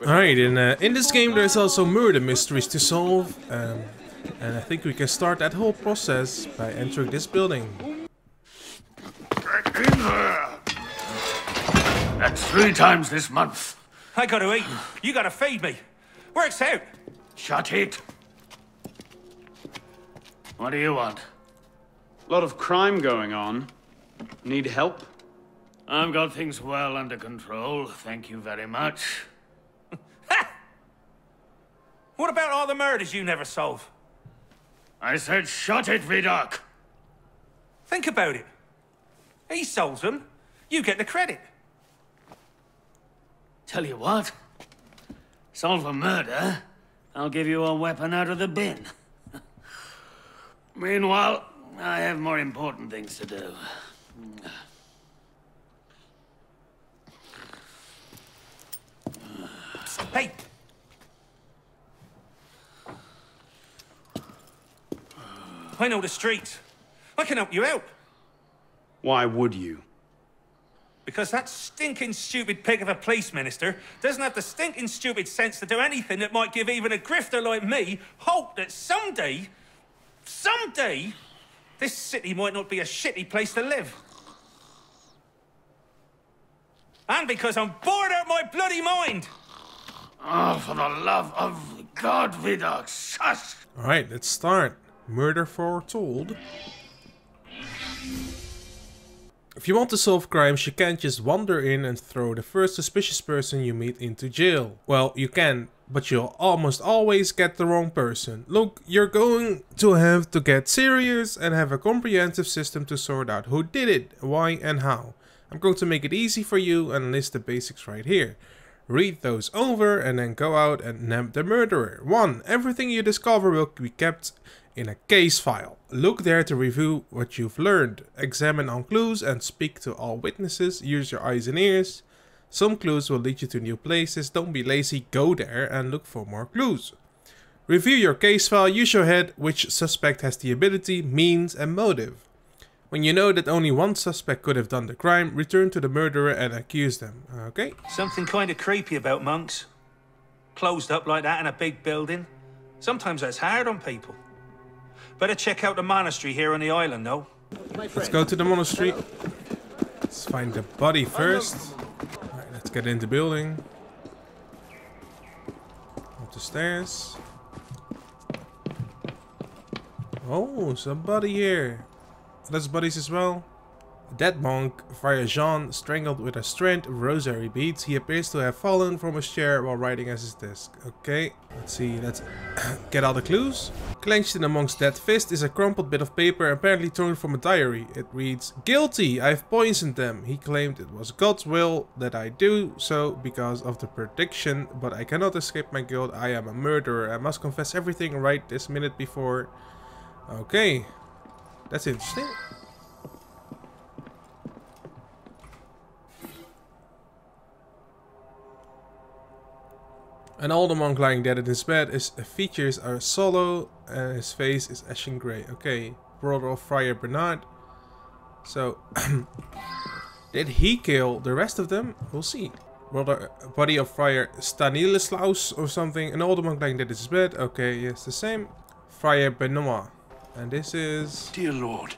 Alright, in this game there's also murder mysteries to solve, and I think we can start that whole process by entering this building. Get in there! That's 3 times this month. I gotta eat. You gotta feed me. Works out. Shut it. What do you want? A lot of crime going on. Need help? I've got things well under control, thank you very much. Ha! What about all the murders you never solve? I said shut it, Vidocq! Think about it. He solves them. You get the credit. Tell you what. Solve a murder, I'll give you a weapon out of the bin. Meanwhile, I have more important things to do. Hey! I know the streets. I can help you out. Why would you? Because that stinking stupid pig of a police minister doesn't have the stinking stupid sense to do anything that might give even a grifter like me hope that someday, this city might not be a shitty place to live. And because I'm bored out my bloody mind! Oh, for the love of God, Vidocq, shush! Alright, let's start. Murder Foretold. If you want to solve crimes, you can't just wander in and throw the first suspicious person you meet into jail. Well, you can, but you'll almost always get the wrong person. Look, you're going to have to get serious and have a comprehensive system to sort out who did it, why and how. I'm going to make it easy for you and list the basics right here. Read those over and then go out and nab the murderer. 1. Everything you discover will be kept in a case file. Look there to review what you've learned. Examine on clues and speak to all witnesses. Use your eyes and ears. Some clues will lead you to new places. Don't be lazy, go there and look for more clues. Review your case file. Use your head. Which suspect has the ability, means and motive. When you know that only one suspect could have done the crime, return to the murderer and accuse them. Okay? Something kind of creepy about monks. Closed up like that in a big building. Sometimes that's hard on people. Better check out the monastery here on the island, though. Let's go to the monastery. Let's find the body first. Alright, let's get in the building. Up the stairs. Oh, somebody here. There's bodies as well. A dead monk, Friar Jean, strangled with a strand of rosary beads. He appears to have fallen from his chair while writing at his desk. Okay, let's see, let's get all the clues. Clenched in a monk's dead fist is a crumpled bit of paper apparently torn from a diary. It reads, "Guilty, I've poisoned them. He claimed it was God's will that I do so because of the prediction, but I cannot escape my guilt. I am a murderer. I must confess everything right this minute before." Okay, that's interesting. An older monk lying dead in his bed. His features are sallow and his face is ashen grey. Okay, brother of Friar Bernard. So, did he kill the rest of them? We'll see. Body of Friar Stanislaus or something. An older monk lying dead in his bed. Okay, yes, the same. Friar Benoit. And this is... Dear Lord,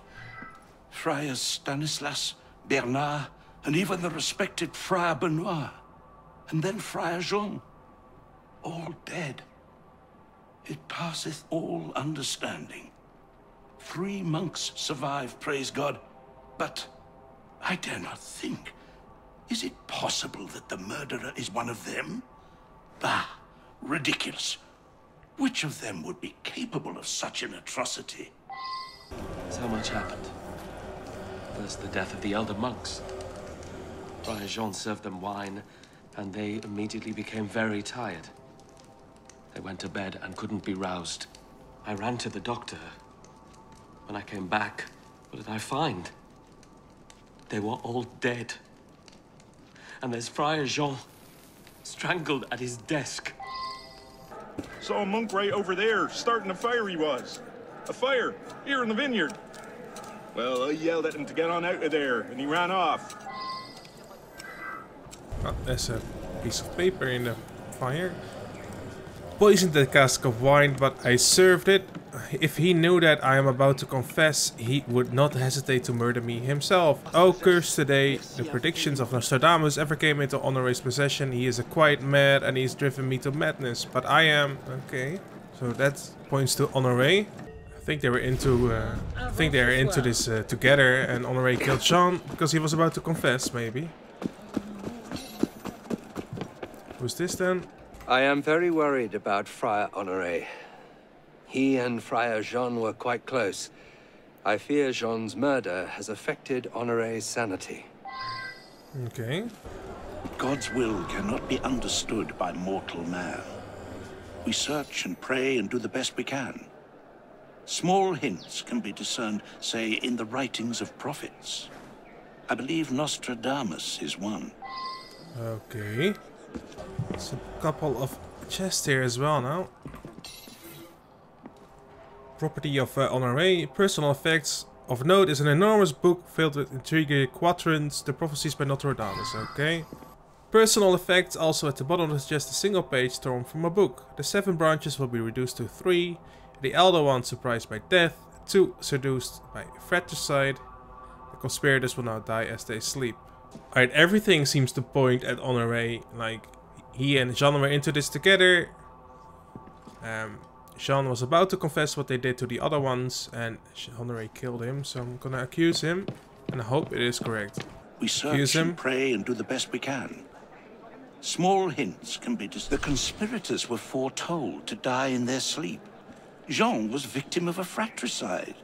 Friars Stanislas, Bernard, and even the respected Friar Benoit. And then Friar Jean. All dead. It passeth all understanding. 3 monks survive, praise God. But I dare not think. Is it possible that the murderer is one of them? Bah, ridiculous. Which of them would be capable of such an atrocity? So much happened. First, the death of the elder monks. Friar Jean served them wine, and they immediately became very tired. They went to bed and couldn't be roused. I ran to the doctor. When I came back, what did I find? They were all dead. And there's Friar Jean, strangled at his desk. Saw a monk right over there, starting a fire he was. A fire, here in the vineyard. Well, I yelled at him to get on out of there, and he ran off. Oh, there's a piece of paper in the fire. Poisoned the cask of wine, but I served it. If he knew that I am about to confess, he would not hesitate to murder me himself. Oh, curse today. The predictions of Nostradamus ever came into Honoré's possession. He is a quiet mad and he's driven me to madness. But I am... Okay. So that points to Honoré. I think they were into... this together, and Honoré killed Jean because he was about to confess, maybe. Who's this then? I am very worried about Friar Honoré. He and Friar Jean were quite close. I fear Jean's murder has affected Honoré's sanity. Okay. God's will cannot be understood by mortal man. We search and pray and do the best we can. Small hints can be discerned, say, in the writings of prophets. I believe Nostradamus is one. Okay. There's a couple of chests here as well now. Property of Honoré. Personal effects of note is an enormous book filled with intriguing quatrains, the prophecies by Nostradamus. Okay. Personal effects, also at the bottom is just a single page torn from a book. The 7 branches will be reduced to 3. The elder one surprised by death, 2 seduced by fratricide. The conspirators will now die as they sleep. Alright, everything seems to point at Honoré, like he and Jean were into this together. Jean was about to confess what they did to the other ones, and Honoré killed him, so I'm gonna accuse him, and I hope it is correct. We search and pray and do the best we can. Small hints can be the conspirators were foretold to die in their sleep. Jean was victim of a fratricide.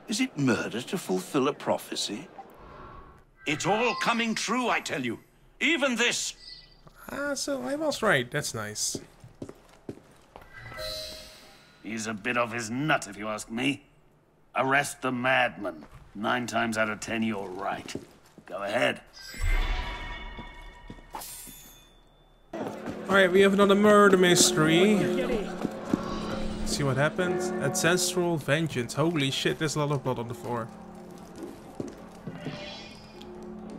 Is it murder to fulfill a prophecy? It's all coming true, I tell you. Even this. So I was right. That's nice. He's a bit off his nut, if you ask me. Arrest the madman. 9 times out of 10, you're right. Go ahead. Alright, we have another murder mystery. Let's see what happens. Ancestral Vengeance. Holy shit, there's a lot of blood on the floor.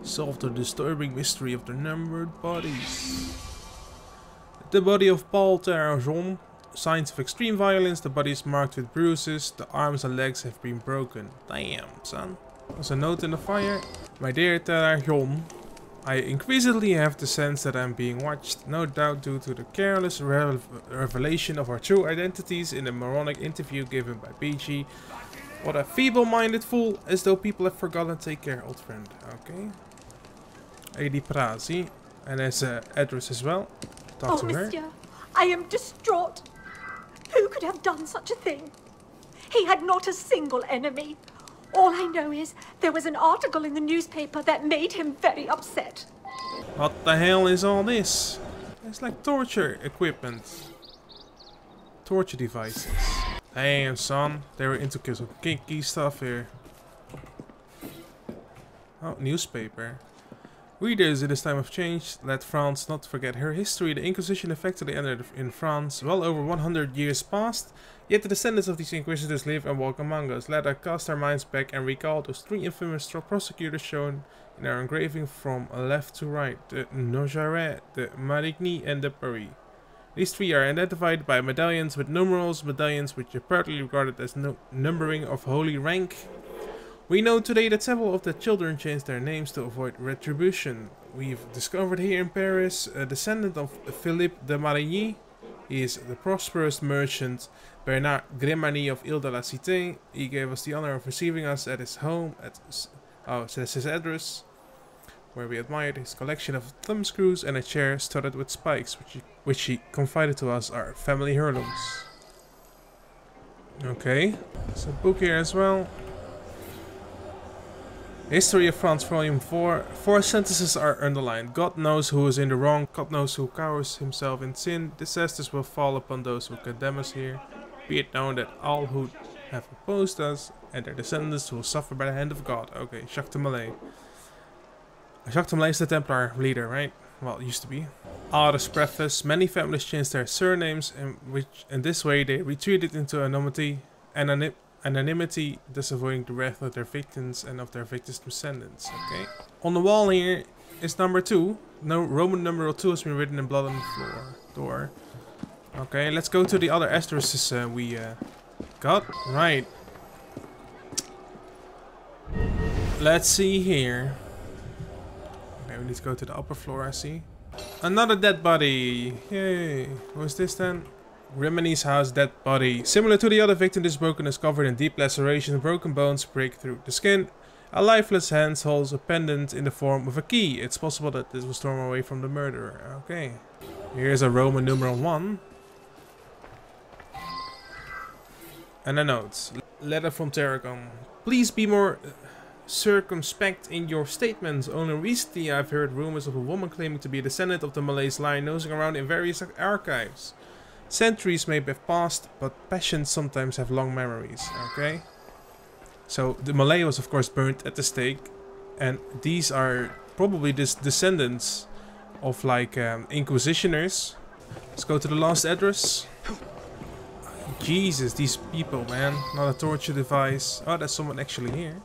Solve the disturbing mystery of the numbered bodies. The body of Paul Terrazon. Signs of extreme violence. The body is marked with bruises. The arms and legs have been broken. Damn, son. There's a note in the fire. My dear Terrazon, I increasingly have the sense that I'm being watched, no doubt due to the careless revelation of our true identities in a moronic interview given by PG. What a feeble-minded fool, as though people have forgotten. Take care, old friend. Okay. Lady Prazi. And there's an address as well. Talk to her. Monsieur, I am distraught. Who could have done such a thing? He had not a single enemy. All I know is there was an article in the newspaper that made him very upset. What the hell is all this? It's like torture equipment. Torture devices. Damn, son. They were into some kinky stuff here. Oh, newspaper. Readers, in this time of change, let France not forget her history. The Inquisition effectively ended in France well over 100 years past, yet the descendants of these inquisitors live and walk among us. Let us cast our minds back and recall those 3 infamous prosecutors shown in our engraving from left to right, the Nogaret, the Marigny, and the Paris. These 3 are identified by medallions with numerals, medallions which are partly regarded as numbering of holy rank. We know today that several of the children changed their names to avoid retribution. We've discovered here in Paris a descendant of Philibert de Marigny. He is the prosperous merchant Bernard Grimani of Ile de la Cité. He gave us the honor of receiving us at his home that's his address, where we admired his collection of thumbscrews and a chair studded with spikes, which he confided to us are family heirlooms. Okay, there's a book here as well. History of France, Volume 4. 4 sentences are underlined. God knows who is in the wrong. God knows who cowers himself in sin. Disasters will fall upon those who condemn us here. Be it known that all who have opposed us and their descendants will suffer by the hand of God. Okay, Jacques de Molay. Jacques de Molay is the Templar leader, right? Well, it used to be. Artist preface. Many families changed their surnames, in this way they retreated into anonymity, thus avoiding the wrath of their victims and of their victims' descendants. Okay. On the wall here, is number 2. No, Roman numeral 2 has been written in blood on the floor. Door. Okay, let's go to the other asterisks we got. Right. Let's see here. Okay, we need to go to the upper floor, I see. Another dead body. Yay. What's this then? Rimini's house dead body. Similar to the other victim, this broken is covered in deep lacerations. Broken bones break through the skin. A lifeless hand holds a pendant in the form of a key. It's possible that this was torn away from the murderer. Okay. Here's a Roman numeral 1. And a note. Letter from Tarragon. Please be more circumspect in your statements. Only recently I've heard rumors of a woman claiming to be a descendant of the Malays line nosing around in various archives. Centuries may have passed, but peasants sometimes have long memories. Okay. So the Malay was of course burnt at the stake, and these are probably descendants of like inquisitioners. Let's go to the last address. Jesus, these people, man. Not a torture device. Oh, there's someone actually here.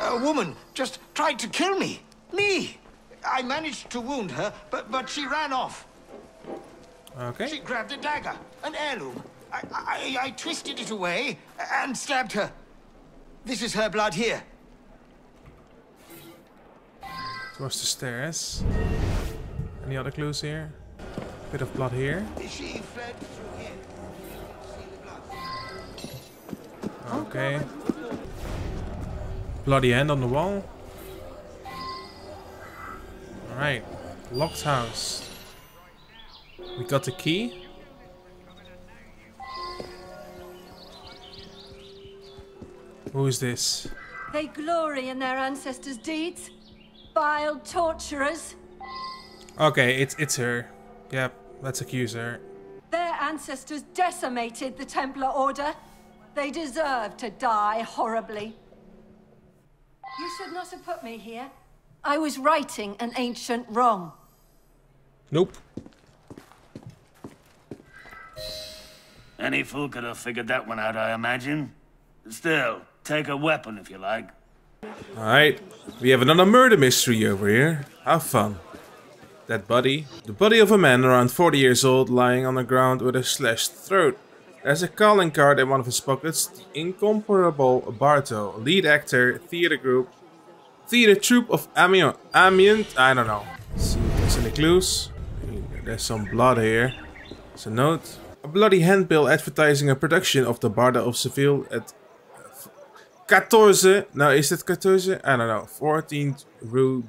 A woman just tried to kill me. Me! I managed to wound her, but she ran off. Okay. She grabbed a dagger, an heirloom. I twisted it away and stabbed her. This is her blood here. Towards the stairs. Any other clues here? Bit of blood here. She fled through here. See the blood. Okay. Bloody hand on the wall. Alright. Locked house. We got the key. Who is this? They glory in their ancestors' deeds. Vile torturers. Okay, it's her. Yep, let's accuse her. Their ancestors decimated the Templar Order. They deserve to die horribly. You should not have put me here. I was righting an ancient wrong. Nope. Any fool could have figured that one out, I imagine. Still, take a weapon if you like. Alright, we have another murder mystery over here. Have fun. That body. The body of a man around 40 years old lying on the ground with a slashed throat. There's a calling card in one of his pockets. The incomparable Barto, lead actor, theater troupe of Amiens. I don't know. Let's see if there's any clues. There's some blood here. There's a note. A bloody handbill advertising a production of the Barber of Seville at 14. No, is it 14? I don't know. 14th Rue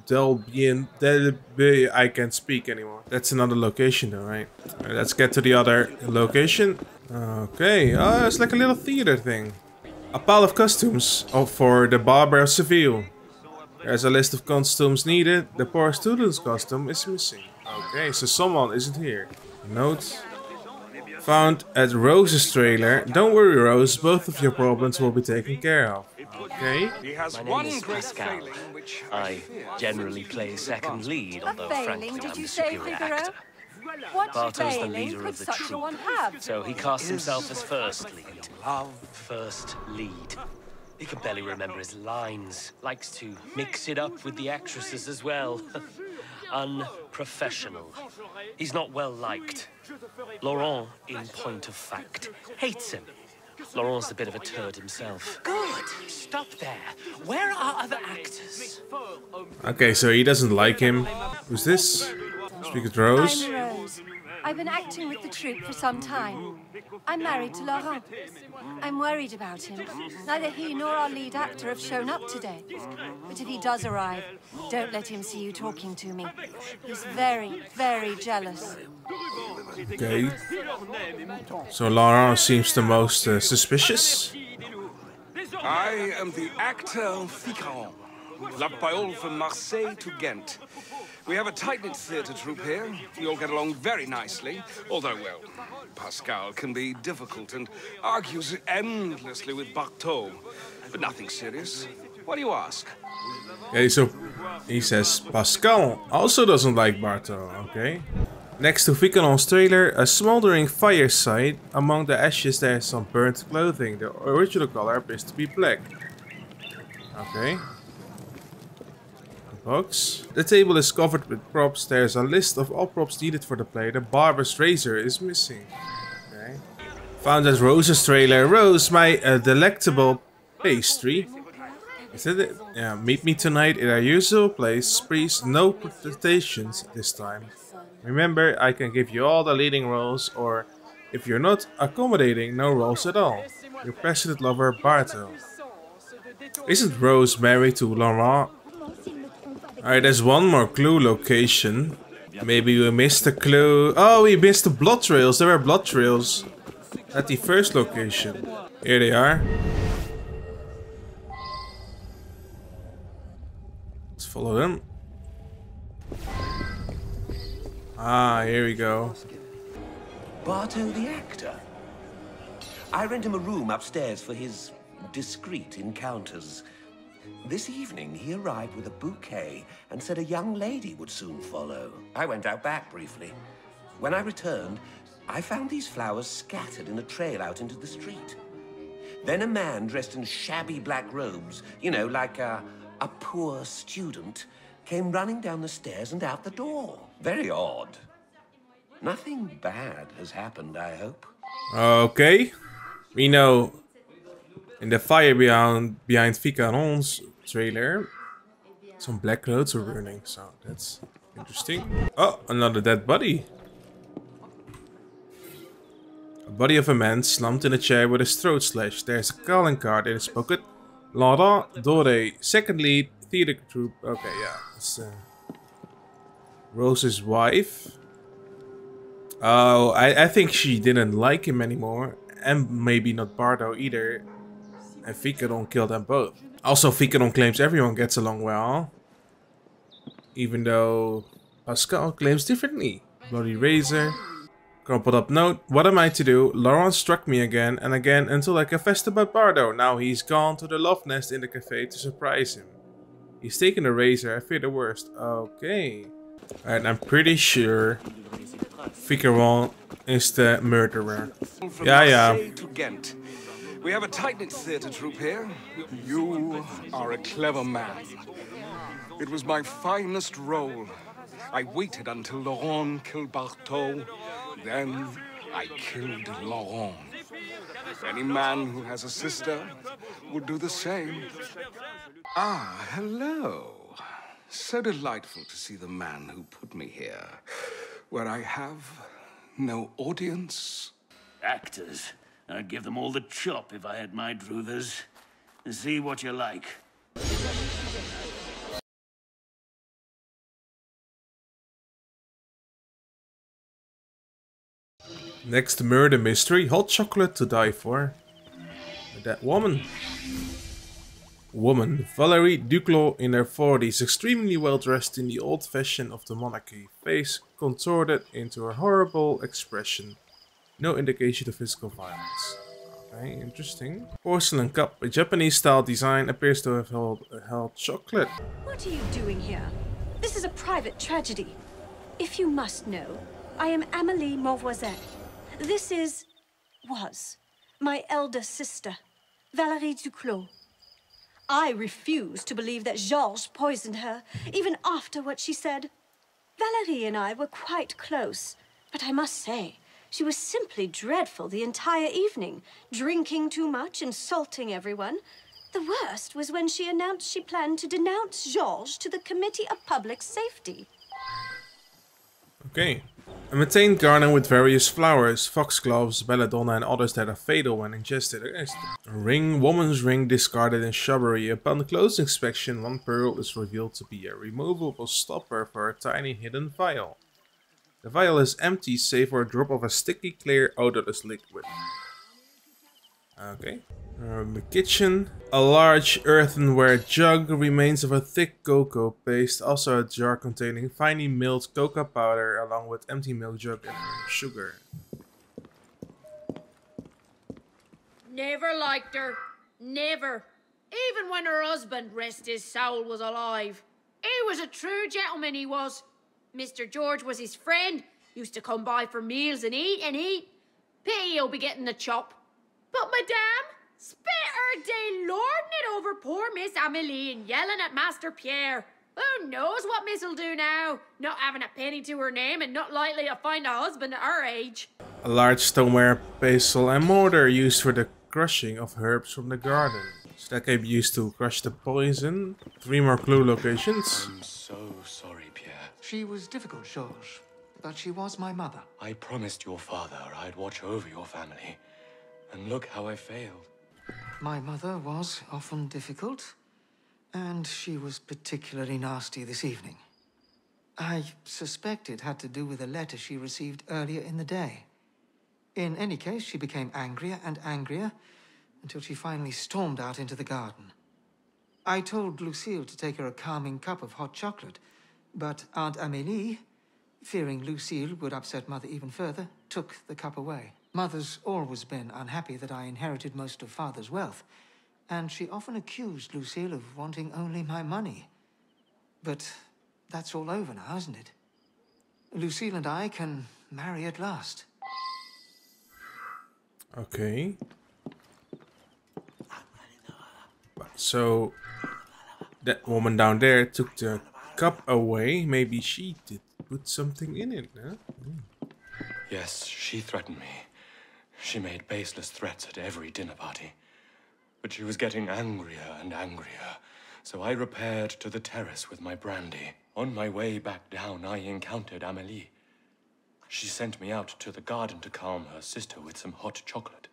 I can't speak anymore. That's another location though, right? Alright, let's get to the other location. Okay, oh, it's like a little theater thing. A pile of costumes for the Barber of Seville. There's a list of costumes needed. The poor student's costume is missing. Okay, so someone isn't here. Note. Found at Rose's trailer. Don't worry, Rose. Both of your problems will be taken care of. Okay. My name is Pascal. I generally play second lead, although frankly I'm the superior actor. Barto's the leader of the troupe, so he casts himself as first lead. First lead. He can barely remember his lines. Likes to mix it up with the actresses as well. Unprofessional. He's not well liked. Laurent, in point of fact, hates him. Laurent's a bit of a turd himself. Good. Stop there. Where are other actors? Okay, so he doesn't like him. Who's this? Speak with Rose. I'm Rose. I've been acting with the troupe for some time. I'm married to Laurent. I'm worried about him. Neither he nor our lead actor have shown up today. But if he does arrive, don't let him see you talking to me. He's very, very jealous. Okay. So Laurent seems the most suspicious. I am the actor Philibert, loved by all from Marseille to Ghent. We have a tight-knit theatre troupe here. We all get along very nicely, although, well, Pascal can be difficult and argues endlessly with Bartot. But nothing serious. What do you ask? Okay, so he says Pascal also doesn't like Bartot, okay? Next to Vicanon's trailer, a smoldering fireside. Among the ashes there is some burnt clothing. The original color appears to be black. Okay. Box. The table is covered with props. There's a list of all props needed for the play. The barber's razor is missing. Okay. Found that Rose's trailer. Rose, my delectable pastry. Is that it? Yeah, meet me tonight in our usual place. Please, no protestations this time. Remember, I can give you all the leading roles, or if you're not accommodating, no roles at all. Your passionate lover, Bartel. Isn't Rose married to Laurent? Alright, there's one more clue location. Maybe we missed the clue. Oh, we missed the blood trails. There were blood trails at the first location. Here they are. Let's follow them. Ah, here we go. Bartow the actor. I rent him a room upstairs for his discreet encounters. This evening, he arrived with a bouquet and said a young lady would soon follow. I went out back briefly. When I returned, I found these flowers scattered in a trail out into the street. Then a man dressed in shabby black robes, you know, like a poor student, came running down the stairs and out the door. Very odd. Nothing bad has happened, I hope. Okay. We know in the fire behind Vicaron's trailer, some black clothes are burning, so that's interesting. Oh, another dead body. A body of a man slumped in a chair with his throat slashed. There's a calling card in his pocket. Laurent Doré, second lead, theater troupe. Okay, yeah, it's Rose's wife. Oh, I think she didn't like him anymore. And maybe not Bardo either. And Vicaron killed them both. Also, Vicaron claims everyone gets along well. Even though Pascal claims differently. Bloody razor. Crumpled up note. What am I to do? Laurent struck me again and again until I confessed about Bardo. Now he's gone to the love nest in the cafe to surprise him. He's taken the razor. I fear the worst. Okay. Alright, I'm pretty sure Vicaron is the murderer. Yeah. We have a tight-knit theatre troupe here. You are a clever man. It was my finest role. I waited until Laurent killed Barteau. Then I killed Laurent. Any man who has a sister would do the same. Ah, hello. So delightful to see the man who put me here, where I have no audience. Actors. I'd give them all the chop if I had my druthers. See what you like. Next murder mystery, hot chocolate to die for. That woman. Valérie Duclos in her 40s, extremely well dressed in the old fashion of the monarchy. Face contorted into a horrible expression. No indication of physical violence. Okay, interesting. Porcelain cup, a Japanese style design, appears to have held chocolate. What are you doing here? This is a private tragedy. If you must know, I am Amélie Mauvoisin. This was my elder sister, Valérie Duclos. I refuse to believe that Georges poisoned her, even after what she said. Valérie and I were quite close, but I must say, she was simply dreadful the entire evening, drinking too much, insulting everyone. The worst was when she announced she planned to denounce Georges to the Committee of Public Safety. Okay. A maintained garden with various flowers, foxgloves, belladonna and others that are fatal when ingested. A ring, woman's ring discarded in shrubbery. Upon close inspection, one pearl is revealed to be a removable stopper for a tiny hidden vial. The vial is empty save for a drop of a sticky, clear, odorless liquid. Okay. The kitchen. A large earthenware jug, remains of a thick cocoa paste, also a jar containing finely milled cocoa powder along with empty milk jug and sugar. Never liked her. Never. Even when her husband, rest his soul, was alive. He was a true gentleman, he was. Mr. George was his friend. Used to come by for meals and eat and eat. Pity he'll be getting the chop. But Madame spent her day lording it over poor Miss Amélie and yelling at Master Pierre. Who knows what Miss'll do now? Not having a penny to her name and not likely to find a husband at her age. A large stoneware pestle and mortar used for the crushing of herbs from the garden. So that can be used to crush the poison. 3 more clue locations. I'm so sorry, Pierre. She was difficult, Georges, but she was my mother. I promised your father I'd watch over your family. And look how I failed. My mother was often difficult, and she was particularly nasty this evening. I suspect it had to do with a letter she received earlier in the day. In any case, she became angrier and angrier until she finally stormed out into the garden. I told Lucille to take her a calming cup of hot chocolate, but Aunt Amélie, fearing Lucille would upset Mother even further, took the cup away. Mother's always been unhappy that I inherited most of Father's wealth, and she often accused Lucille of wanting only my money. But that's all over now, isn't it? Lucille and I can marry at last. Okay. So that woman down there took the cup away. Maybe she did put something in it, huh? Yes, she threatened me. She made baseless threats at every dinner party. But she was getting angrier and angrier, so I repaired to the terrace with my brandy. On my way back down, I encountered Amélie. She sent me out to the garden to calm her sister with some hot chocolate.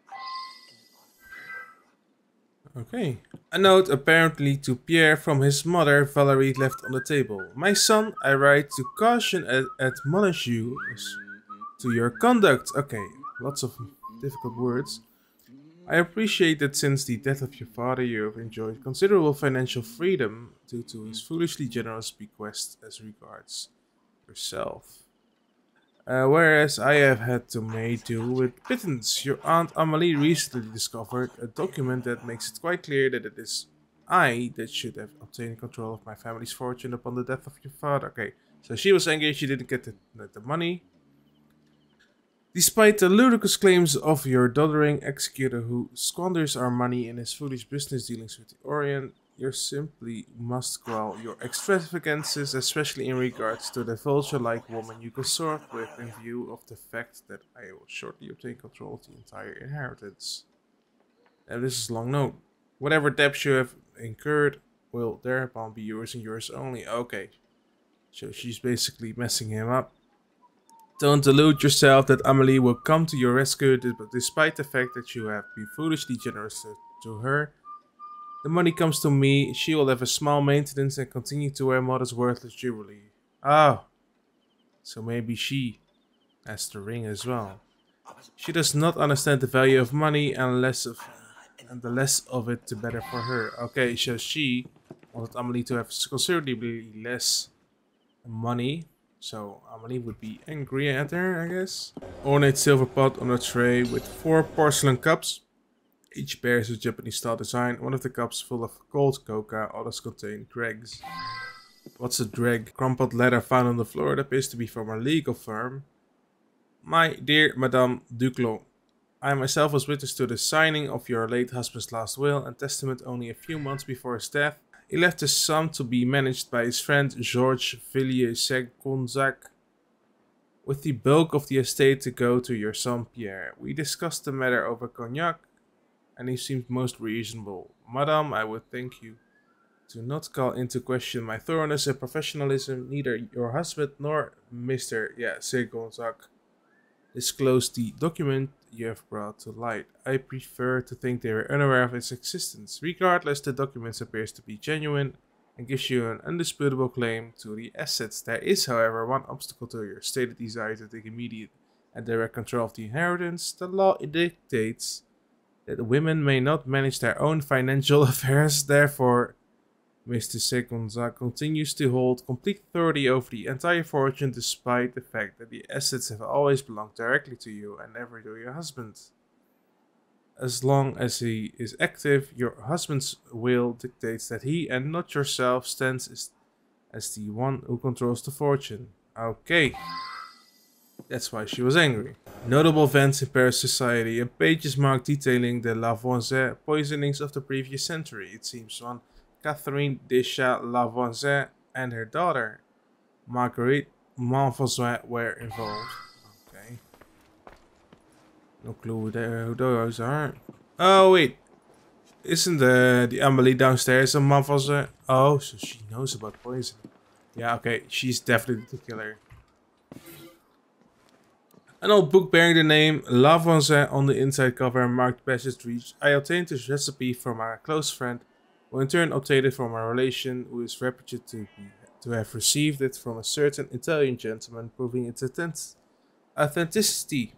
Okay. A note apparently to Pierre from his mother, Valerie, left on the table. My son, I write to caution and admonish you to your conduct. Okay, lots of difficult words. I appreciate that since the death of your father you have enjoyed considerable financial freedom due to his foolishly generous bequest as regards yourself. Whereas I have had to make do with pittance, your Aunt Amélie recently discovered a document that makes it quite clear that it is I that should have obtained control of my family's fortune upon the death of your father. Okay, so she was angry she didn't get the money. Despite the ludicrous claims of your doddering executor who squanders our money in his foolish business dealings with the Orient, you simply must quell your extravagances, especially in regards to the vulture-like woman you consort with, in view of the fact that I will shortly obtain control of the entire inheritance. And this is a long note. Whatever debts you have incurred will thereupon be yours and yours only. Okay. So she's basically messing him up. Don't delude yourself that Amélie will come to your rescue, despite the fact that you have been foolishly generous to her. The money comes to me, she will have a small maintenance and continue to wear Mother's worthless jewelry. Oh, so maybe she has the ring as well. She does not understand the value of money and the less of it the better for her. Okay, so she wanted Amélie to have considerably less money. So Amélie would be angry at her, I guess. Ornate silver pot on a tray with 4 porcelain cups. Each bears a Japanese-style design. One of the cups full of cold cocoa, others contain dregs. What's a dreg? Crumpled letter found on the floor that appears to be from a legal firm. My dear Madame Duclos, I myself was witness to the signing of your late husband's last will and testament only a few months before his death. He left his sum to be managed by his friend Georges Villiers-Segonzac, with the bulk of the estate to go to your son Pierre. We discussed the matter over cognac, and he seemed most reasonable. Madame, I would thank you to not call into question my thoroughness and professionalism. Neither your husband nor Mr. Segonzac disclosed the document you have brought to light. I prefer to think they were unaware of its existence. Regardless, the document appears to be genuine and gives you an undisputable claim to the assets. There is, however, one obstacle to your stated desire to take immediate and direct control of the inheritance. The law dictates that women may not manage their own financial affairs. Therefore, Mr. Segonzac continues to hold complete authority over the entire fortune, despite the fact that the assets have always belonged directly to you and never to your husband. As long as he is active, your husband's will dictates that he and not yourself stands as the one who controls the fortune. Okay. That's why she was angry. Notable events in Paris society. A page is marked detailing the Lavoisier poisonings of the previous century. It seems one Catherine Deschat Lavoisier and her daughter, Marguerite Montfaucon, were involved. Okay. No clue who those are. Oh wait, isn't the Amelie downstairs a Montfaucon? Oh, so she knows about poison. Yeah, okay, she's definitely the killer. An old book bearing the name La Vonzin on the inside cover marked passage reached. I obtained this recipe from a close friend, who in turn obtained it from a relation who is reputed to have received it from a certain Italian gentleman, proving its authenticity.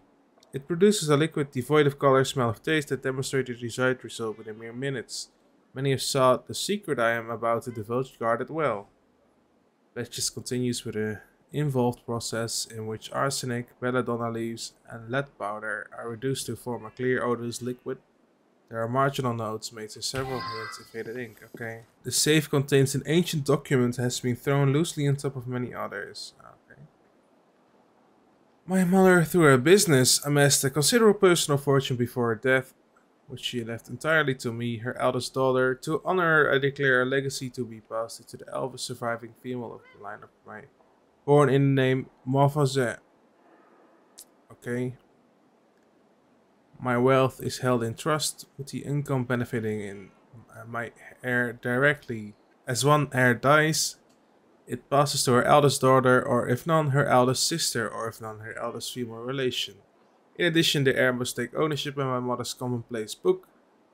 It produces a liquid devoid of color, smell, of taste that demonstrated the desired result within mere minutes. Many have sought the secret I am about to divulge guarded well. Batches continues with a involved process in which arsenic, belladonna leaves, and lead powder are reduced to form a clear odorless liquid. There are marginal notes made to several hints in faded ink. Okay. The safe contains an ancient document that has been thrown loosely on top of many others. Okay. My mother, through her business, amassed a considerable personal fortune before her death, which she left entirely to me, her eldest daughter. To honor her, I declare a legacy to be passed to the eldest surviving female of the line of my born in the name Montfaucon. Okay. My wealth is held in trust, with the income benefiting in my heir directly. As one heir dies, it passes to her eldest daughter, or if none, her eldest sister, or if none, her eldest female relation. In addition, the heir must take ownership of my mother's commonplace book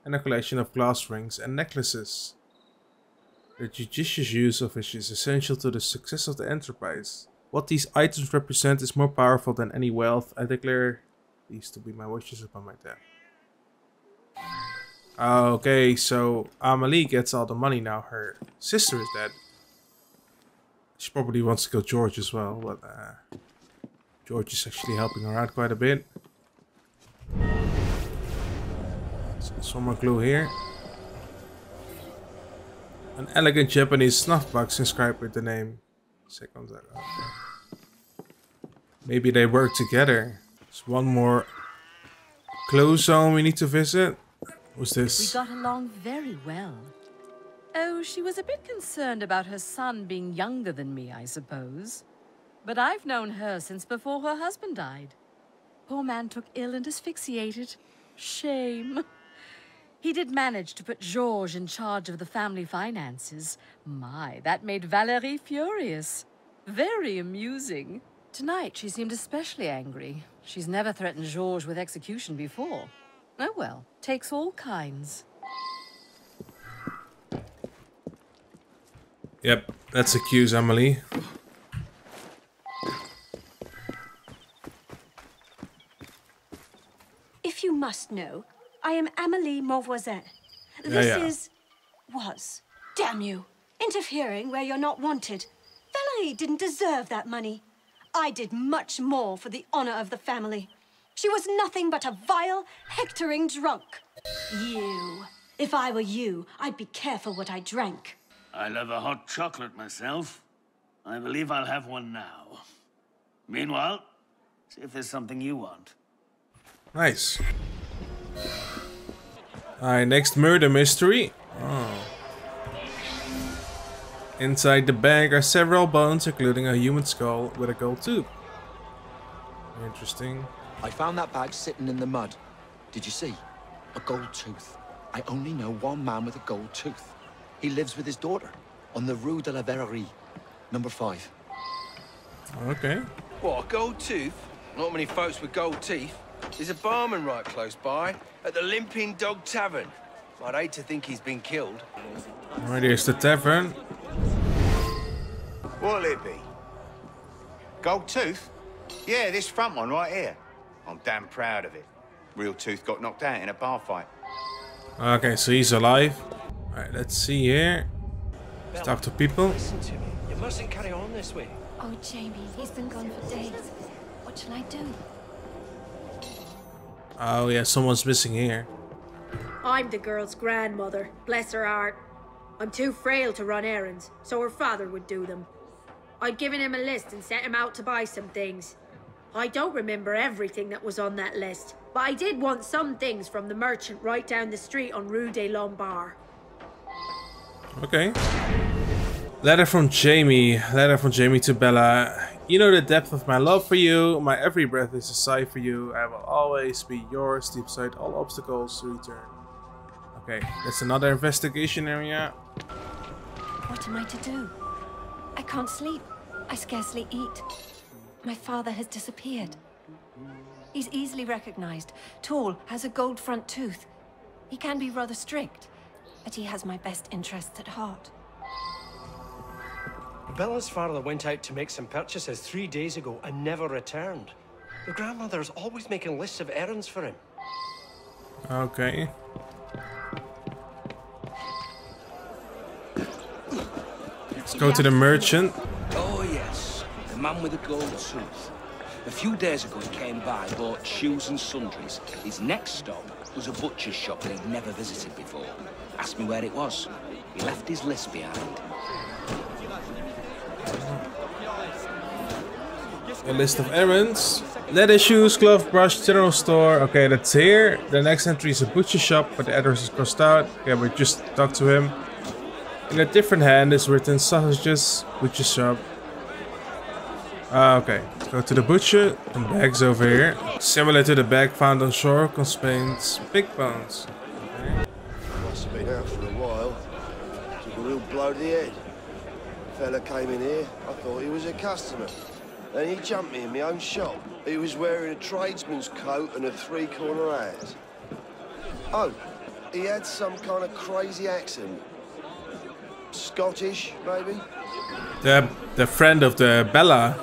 and a collection of glass rings and necklaces. The judicious use of which is essential to the success of the enterprise. What these items represent is more powerful than any wealth. I declare these to be my wishes upon my death. Okay, so Amelie gets all the money now. Her sister is dead. She probably wants to kill George as well, but George is actually helping her out quite a bit. Some more glue here. An elegant Japanese snuff box inscribed with the name. Maybe they work together. There's one more clue zone we need to visit. What's this? We got along very well. Oh, she was a bit concerned about her son being younger than me, I suppose. But I've known her since before her husband died. Poor man took ill and asphyxiated. Shame. He did manage to put Georges in charge of the family finances. My, that made Valérie furious. Very amusing. Tonight she seemed especially angry. She's never threatened Georges with execution before. Oh well, takes all kinds. Yep, let's accuse Amelie. If you must know, I am Amélie Montvoisin. Was, damn you, interfering where you're not wanted. Valérie didn't deserve that money. I did much more for the honor of the family. She was nothing but a vile, hectoring drunk. You. If I were you, I'd be careful what I drank. I love a hot chocolate myself. I believe I'll have one now. Meanwhile, see if there's something you want. Nice. Alright, next murder mystery. Oh. Inside the bag are several bones, including a human skull with a gold tooth. Interesting. I found that bag sitting in the mud. Did you see? A gold tooth. I only know one man with a gold tooth. He lives with his daughter on the Rue de la Verrerie, number 5. Okay. What, a gold tooth? Not many folks with gold teeth. There's a barman right close by, at the Limping Dog Tavern. I'd hate to think he's been killed. Right, here's the tavern. What'll it be? Gold tooth? Yeah, this front one right here. I'm damn proud of it. Real tooth got knocked out in a bar fight. Okay, so he's alive. Alright, let's see here. Let's talk to people. Listen to me. You mustn't carry on this way. Oh, Jamie, he's been gone for days. What shall I do? Oh yeah, someone's missing here. I'm the girl's grandmother, bless her heart. I'm too frail to run errands, so her father would do them. I'd given him a list and sent him out to buy some things. I don't remember everything that was on that list, but I did want some things from the merchant right down the street on Rue des Lombards. Okay. Letter from Jamie. Letter from Jamie to Bella. You know the depth of my love for you. My every breath is a sigh for you. I will always be yours, deep beside all obstacles to return. Okay, that's another investigation area. What am I to do? I can't sleep. I scarcely eat. My father has disappeared. He's easily recognized. Tall, has a gold front tooth. He can be rather strict, but he has my best interests at heart. Bella's father went out to make some purchases 3 days ago and never returned. The grandmother's always making lists of errands for him. Okay. Let's go to the merchant. Oh yes, the man with the gold tooth. A few days ago he came by, bought shoes and sundries. His next stop was a butcher's shop that he'd never visited before. Asked me where it was. He left his list behind. A list of errands. Leather, shoes, glove, brush, general store. Okay, that's here. The next entry is a butcher shop, but the address is crossed out. Okay, we just talked to him. In a different hand is written sausages, butcher shop. Okay, let's go to the butcher. Some bags over here. Similar to the bag found on shore, contains pig bones. Okay. Must have been out for a while. Took a real blow to the head. Fella came in here, I thought he was a customer. Then he jumped me in my own shop. He was wearing a tradesman's coat and a three-corner hat. Oh, he had some kind of crazy accent. Scottish, maybe? The friend of the Bella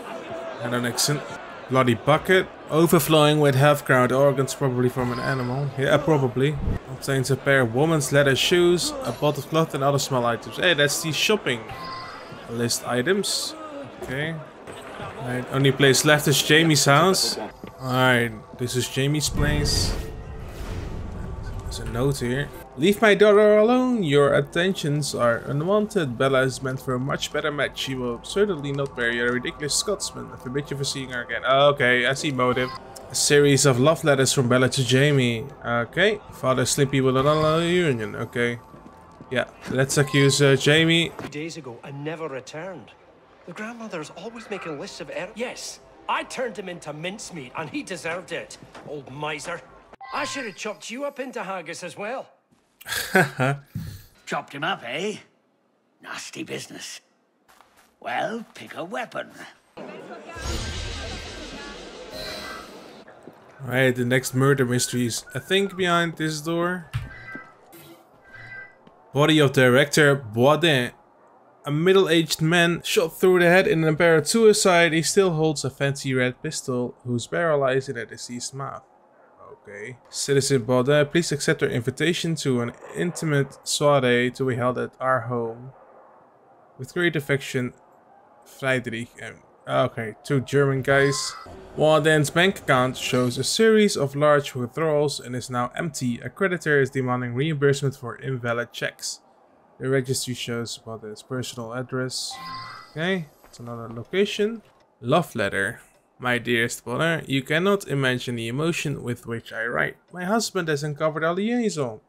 had an accent. Bloody bucket. Overflowing with half-ground organs, probably from an animal. Yeah, probably. Contains a pair of woman's leather shoes, a bottle of cloth and other small items. Hey, that's the shopping list items. Okay. Alright, only place left is Jamie's house. Alright, this is Jamie's place. There's a note here. Leave my daughter alone. Your attentions are unwanted. Bella is meant for a much better match. She will certainly not marry a ridiculous Scotsman. I forbid you from seeing her again. Okay, I see motive. A series of love letters from Bella to Jamie. Okay. Father Slippy will not allow a union. Okay. Yeah, let's accuse Jamie. 3 days ago and never returned. The grandmother's always making lists of errands. Yes, I turned him into mincemeat and he deserved it. Old miser. I should have chopped you up into haggis as well. Chopped him up, eh? Nasty business. Well, pick a weapon. Alright, the next murder mystery is, I think, behind this door. Body of Director Boisdin. A middle-aged man shot through the head in an apparent suicide. He still holds a fancy red pistol whose barrel lies in a deceased mouth. Okay. Citizen Baudin, please accept our invitation to an intimate soiree to be held at our home. With great affection, Friedrich and... Okay, 2 German guys. Baudin's bank account shows a series of large withdrawals and is now empty. A creditor is demanding reimbursement for invalid checks. The registry shows Baudin's personal address. Okay, it's another location. Love letter. My dearest Baudin, you cannot imagine the emotion with which I write. My husband has uncovered our liaison.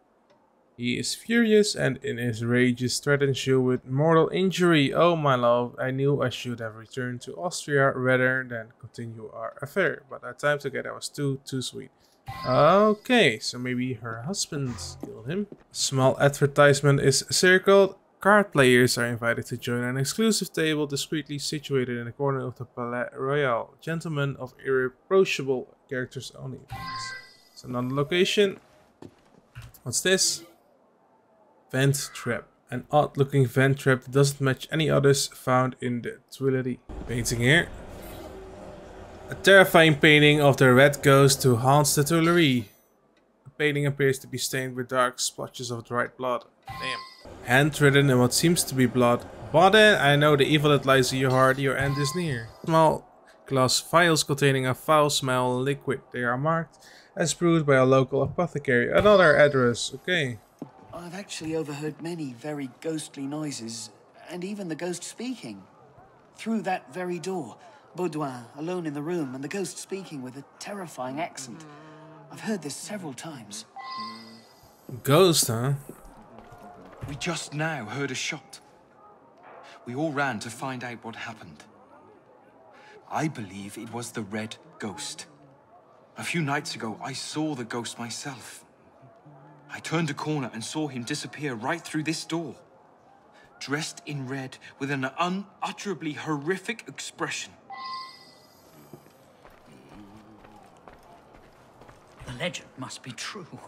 He is furious and in his rage threatens you with mortal injury. Oh my love, I knew I should have returned to Austria rather than continue our affair. But our time together was too sweet. Okay, so maybe her husband killed him. A small advertisement is circled. Card players are invited to join an exclusive table discreetly situated in the corner of the Palais Royal. Gentlemen of irreproachable characters only. It's another location. What's this? Vent trap. An odd looking vent trap that doesn't match any others found in the Tulieries. Painting here. A terrifying painting of the red ghost who haunts the Tulieries. The painting appears to be stained with dark splotches of dried blood. Damn. Handwritten in what seems to be blood. Baudin, I know the evil that lies in your heart, your end is near. Small glass vials containing a foul-smell liquid. They are marked as brewed by a local apothecary. Another address, okay. I've actually overheard many very ghostly noises, and even the ghost speaking. Through that very door, Baudouin alone in the room, and the ghost speaking with a terrifying accent. I've heard this several times. Ghost, huh? We just now heard a shot. We all ran to find out what happened. I believe it was the Red Ghost. A few nights ago, I saw the ghost myself. I turned a corner and saw him disappear right through this door. Dressed in red with an unutterably horrific expression. The legend must be true.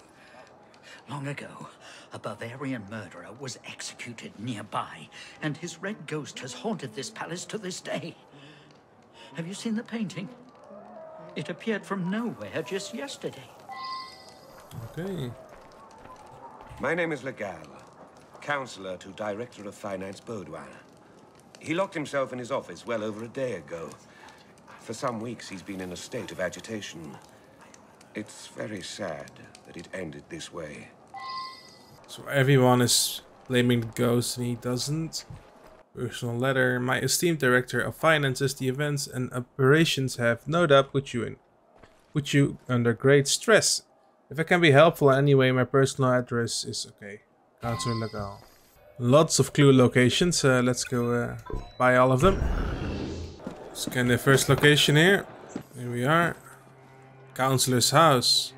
Long ago, a Bavarian murderer was executed nearby, and his red ghost has haunted this palace to this day. Have you seen the painting? It appeared from nowhere just yesterday. Okay. My name is Legal, counselor to Director of Finance Baudouin. He locked himself in his office well over a day ago. For some weeks, he's been in a state of agitation. It's very sad that it ended this way. So everyone is blaming the ghost and he doesn't. Personal letter. My esteemed Director of Finances, the events and operations have no doubt put you under great stress. If I can be helpful in any way, my personal address is okay. Counselor Legal. Lots of clue locations. Let's go buy all of them. Scan the first location here. Here we are. Counselor's house.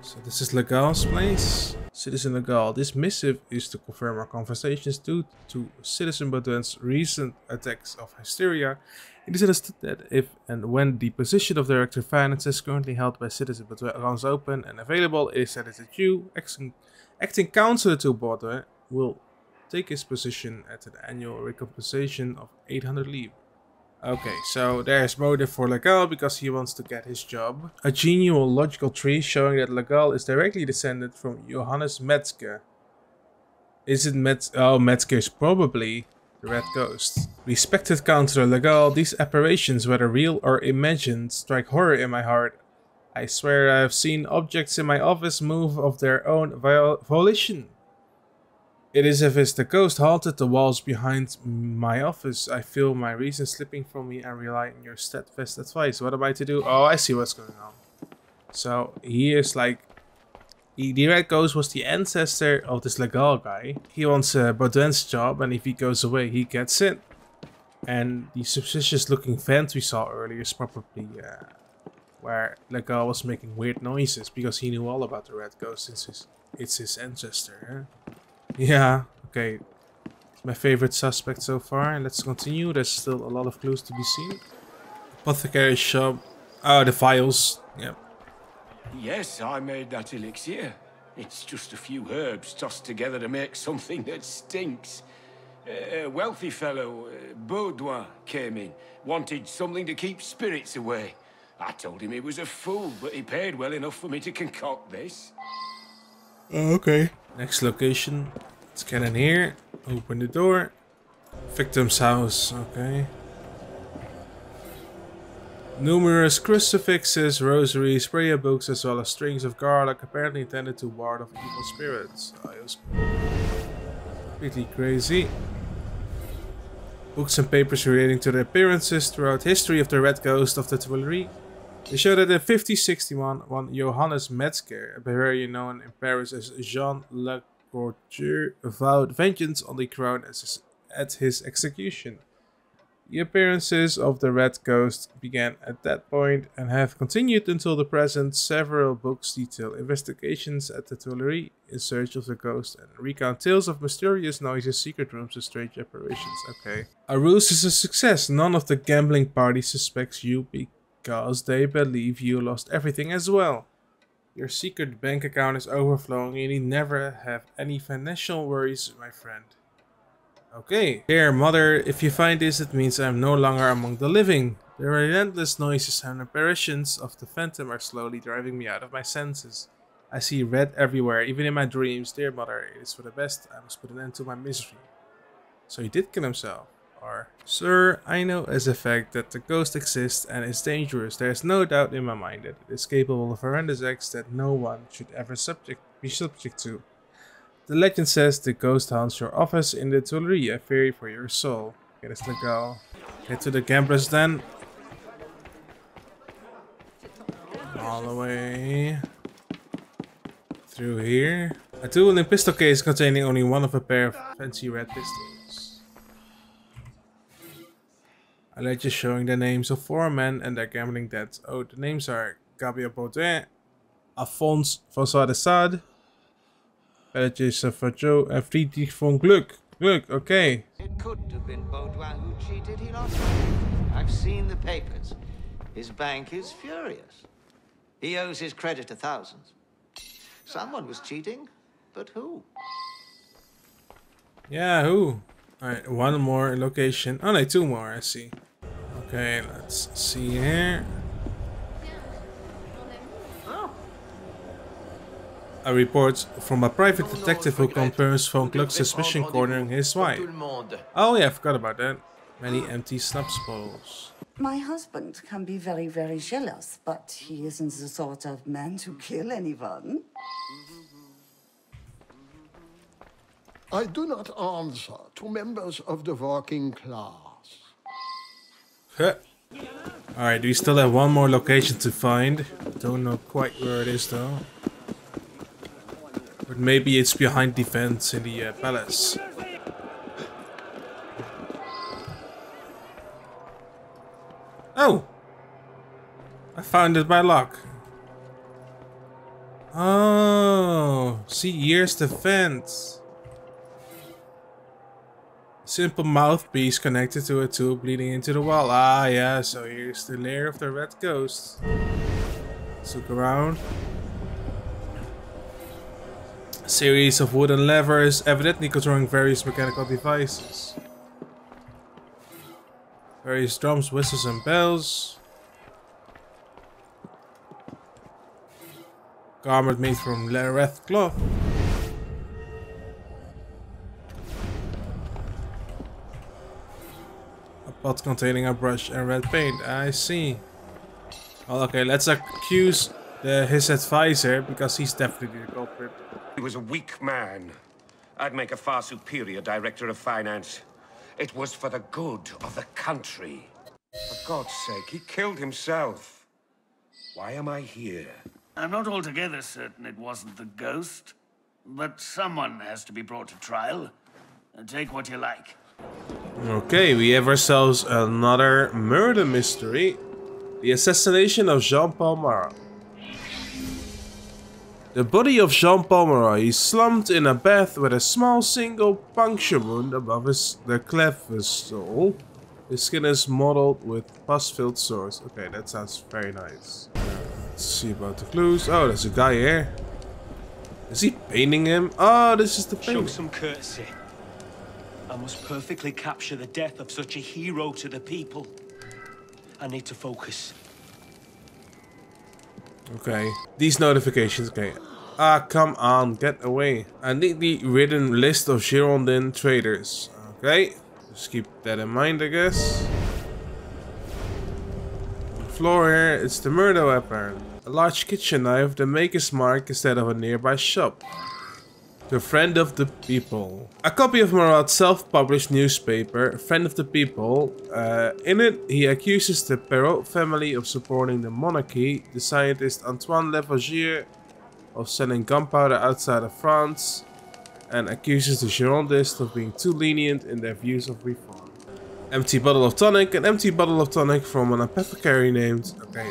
So this is Legal's place. Citizen Legal. This missive is to confirm our conversations due to Citizen Baudouin's recent attacks of hysteria. It is understood that if and when the position of Director of Finances currently held by Citizen Baudouin becomes open and available, it is said that you, acting Counselor to Baudouin, will take his position at an annual recompensation of 800 livres. Okay, so there's motive for Legal because he wants to get his job. A genealogical tree showing that Legal is directly descended from Johannes Metzger. Is it Metzger is probably the Red Ghost. Respected Counselor Legal, these apparitions, whether real or imagined, strike horror in my heart. I swear I have seen objects in my office move of their own volition. It is as if the ghost haunted the walls behind my office. I feel my reason slipping from me and rely on your steadfast advice. What am I to do? Oh, I see what's going on. So he is like... The Red Ghost was the ancestor of this Legal guy. He wants Baudouin's job, and if he goes away, he gets it. And the suspicious looking vent we saw earlier is probably where Legal was making weird noises because he knew all about the Red Ghost since it's his ancestor. Huh? Yeah, okay. It's my favorite suspect so far. Let's continue. There's still a lot of clues to be seen. Apothecary shop. Oh, the vials. Yep. Yes, I made that elixir. It's just a few herbs tossed together to make something that stinks. A wealthy fellow, Baudouin, came in. Wanted something to keep spirits away. I told him he was a fool, but he paid well enough for me to concoct this. Oh, okay. Next location. Let's get in here. Open the door. Victim's house. Okay. Numerous crucifixes, rosaries, prayer books, as well as strings of garlic, apparently intended to ward off evil spirits. Oh, it was pretty crazy. Books and papers relating to the appearances throughout history of the Red Ghost of the Tulieries. They show that in 1561, one Johannes Metzger, a Bavarian known in Paris as Jean Le Courtier, vowed vengeance on the crown at his execution. The appearances of the Red Ghost began at that point and have continued until the present. Several books detail investigations at the Tulieries in search of the ghost and recount tales of mysterious noises, secret rooms, and strange apparitions. Okay. A ruse is a success. None of the gambling party suspects you because they believe you lost everything as well. Your secret bank account is overflowing and you need never have any financial worries, my friend. Okay. Here, mother, if you find this, it means I am no longer among the living. The relentless noises and apparitions of the phantom are slowly driving me out of my senses. I see red everywhere, even in my dreams. Dear mother, it is for the best. I must put an end to my misery. So he did kill himself. Or, sir, I know as a fact that the ghost exists and is dangerous. There is no doubt in my mind that it is capable of horrendous acts that no one should ever be subject to. The legend says the ghost haunts your office in the Tulieries. I fear for your soul. Okay, let's go. Head to the gambler's den. All the way through here. A dueling pistol case containing only one of a pair of fancy red pistols. A ledger showing the names of 4 men and their gambling debts. Oh, the names are Gabriel Baudin, Alphonse François de Sade, Pelletier Safajo, and Friedrich von Gluck. Gluck, okay. It couldn't have been Baudouin who cheated. He lost. I've seen the papers. His bank is furious. He owes his credit to thousands. Someone was cheating, but who? Yeah, who? Alright, 1 more location. Oh no, 2 more, I see. Okay, let's see here. A report from a private detective who confirms Von Gluck's suspicion cornering his wife. Oh yeah, I forgot about that. Many empty snaps bottles. My husband can be very, very jealous, but he isn't the sort of man to kill anyone. I do not answer to members of the working class. Alright, we still have 1 more location to find. Don't know quite where it is though. But maybe it's behind the fence in the palace. Oh! I found it by luck. Oh, see, here's the fence. Simple mouthpiece connected to a tube leading into the wall. Ah, yeah, so here's the lair of the red ghost. Let's look around. A series of wooden levers, evidently controlling various mechanical devices. Various drums, whistles, and bells. Garment made from red cloth. A pot containing a brush and red paint. I see. Well, okay, let's accuse his advisor because he's definitely the culprit. He was a weak man. I'd make a far superior director of finance. It was for the good of the country. For God's sake, he killed himself. Why am I here? I'm not altogether certain it wasn't the ghost, but someone has to be brought to trial. Take what you like. Okay, we have ourselves another murder mystery. The assassination of Jean-Paul Marat. The body of Jean-Paul Marat is slumped in a bath with a small single puncture wound above the clavicule. His skin is mottled with pus-filled sores. Okay, that sounds very nice. Let's see about the clues. Oh, there's a guy here. Is he painting him? Oh, this is the painting. Show some courtesy. I must perfectly capture the death of such a hero to the people. I need to focus. Okay, these notifications, okay. Ah, come on, get away. I need the written list of Girondin traders. Okay, just keep that in mind, I guess. On the floor here, it's the murder weapon. A large kitchen knife, the maker's mark instead of a nearby shop. The Friend of the People. A copy of Marat's self-published newspaper, Friend of the People. In it, he accuses the Perrault family of supporting the monarchy, the scientist Antoine Lavoisier of selling gunpowder outside of France, and accuses the Girondists of being too lenient in their views of reform. Empty bottle of tonic, an empty bottle of tonic from an apothecary named... Okay,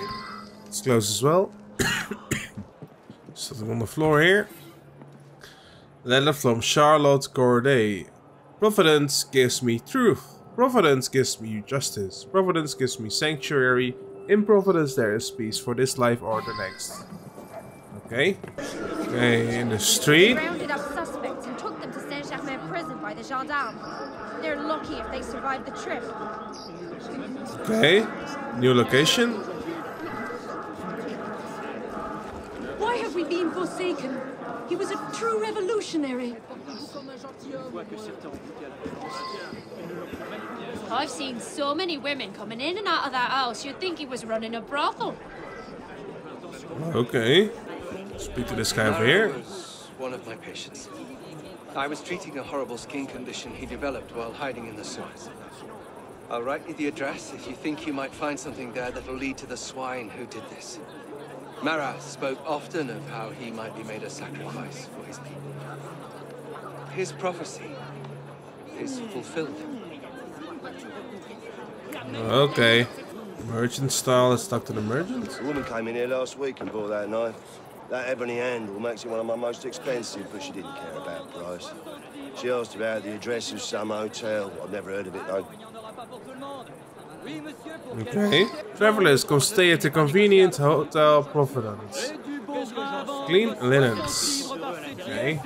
it's closed as well. Something on the floor here. Letter from Charlotte Corday. Providence gives me truth. Providence gives me justice. Providence gives me sanctuary. In Providence there is peace for this life or the next. Okay. Okay, in the street. Rounded up suspects and took them to Saint-Germain prison by the gendarmes. They're lucky if they survive the trip. Okay. New location. Why have we been forsaken? He was a true revolutionary. I've seen so many women coming in and out of that house, you'd think he was running a brothel. Okay. Speak to this guy over here. One of my patients. I was treating a horrible skin condition he developed while hiding in the sewers. I'll write you the address if you think you might find something there that'll lead to the swine who did this. Marat spoke often of how he might be made a sacrifice for his people. His prophecy is fulfilled. Okay. Merchant style, let's talk to the merchant. A woman came in here last week and bought that knife. That ebony handle makes it one of my most expensive, but she didn't care about price. She asked about the address of some hotel. I've never heard of it though. Okay. Travelers, come stay at the convenient Hotel Providence. Clean linens. Okay.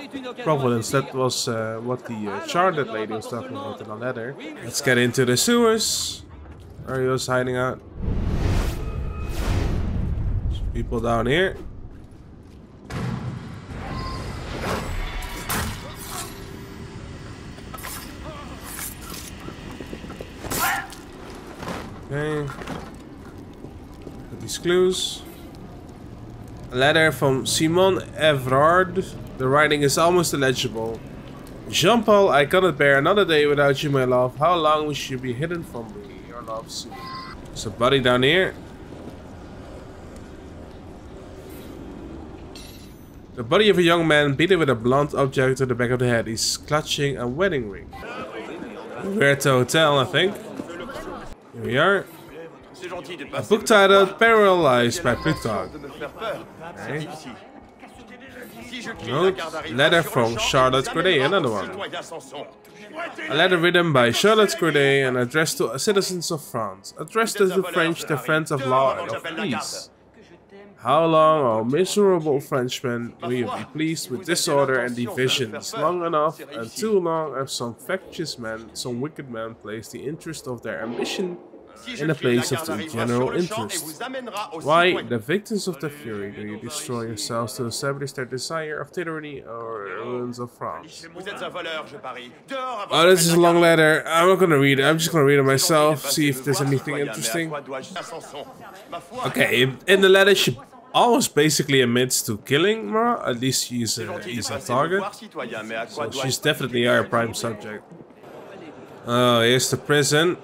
Providence, that was what the Charlotte lady was talking about in the letter. Let's get into the sewers. Where are you hiding out? There's people down here. Okay. Got these clues. A letter from Simon Evrard. The writing is almost illegible. Jean-Paul, I cannot bear another day without you, my love. How long will you be hidden from me? Your love soon. There's a body down here. The body of a young man beaten with a blunt object to the back of the head. He's clutching a wedding ring. We're at the hotel, I think. Here we are. A book titled Paralyzed by Plutarch. Okay. Note, letter from Charlotte Corday, another one. A letter written by Charlotte Corday and addressed to citizens of France. Addressed to the French defense of law and of peace. How long, O miserable Frenchmen, will you be pleased with disorder and divisions? Long enough, and too long, have some factious men, some wicked men, placed the interest of their ambition in the place of the general interest. Why, the victims of the fury, do you destroy yourselves to establish their desire of tyranny or ruins of France? Oh, this is a long letter. I'm not gonna read it. I'm just gonna read it myself, see if there's anything interesting. Okay, in the letter she almost basically admits to killing Marat. At least he's a target. So she's definitely our prime subject. Oh, here's the prison.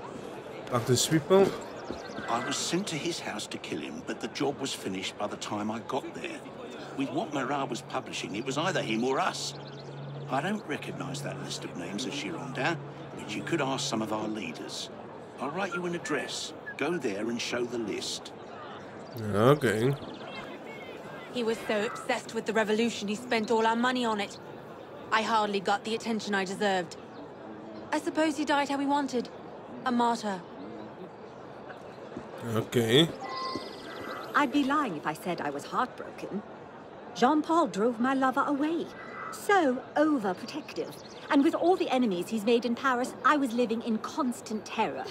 Talk to these people. I was sent to his house to kill him, but the job was finished by the time I got there. With what Marat was publishing, it was either him or us. I don't recognize that list of names of Girondins, but you could ask some of our leaders. I'll write you an address. Go there and show the list. Okay. He was so obsessed with the revolution, he spent all our money on it. I hardly got the attention I deserved. I suppose he died how he wanted. A martyr. Okay. I'd be lying if I said I was heartbroken. Jean-Paul drove my lover away. So overprotective. And with all the enemies he's made in Paris, I was living in constant terror.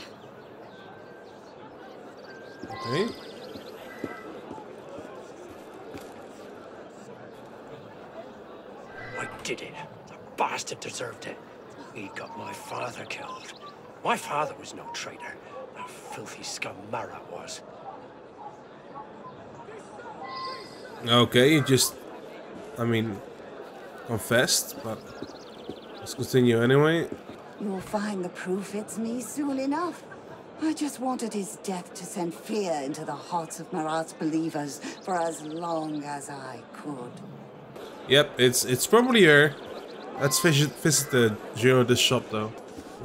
Okay. I did it. The bastard deserved it. He got my father killed. My father was no traitor. That filthy scum Marat was. Okay, you just, I mean, confessed, but let's continue anyway. You'll find the proof it's me soon enough. I just wanted his death to send fear into the hearts of Marat's believers for as long as I could. Yep, it's probably her. Let's visit the Girondin shop though.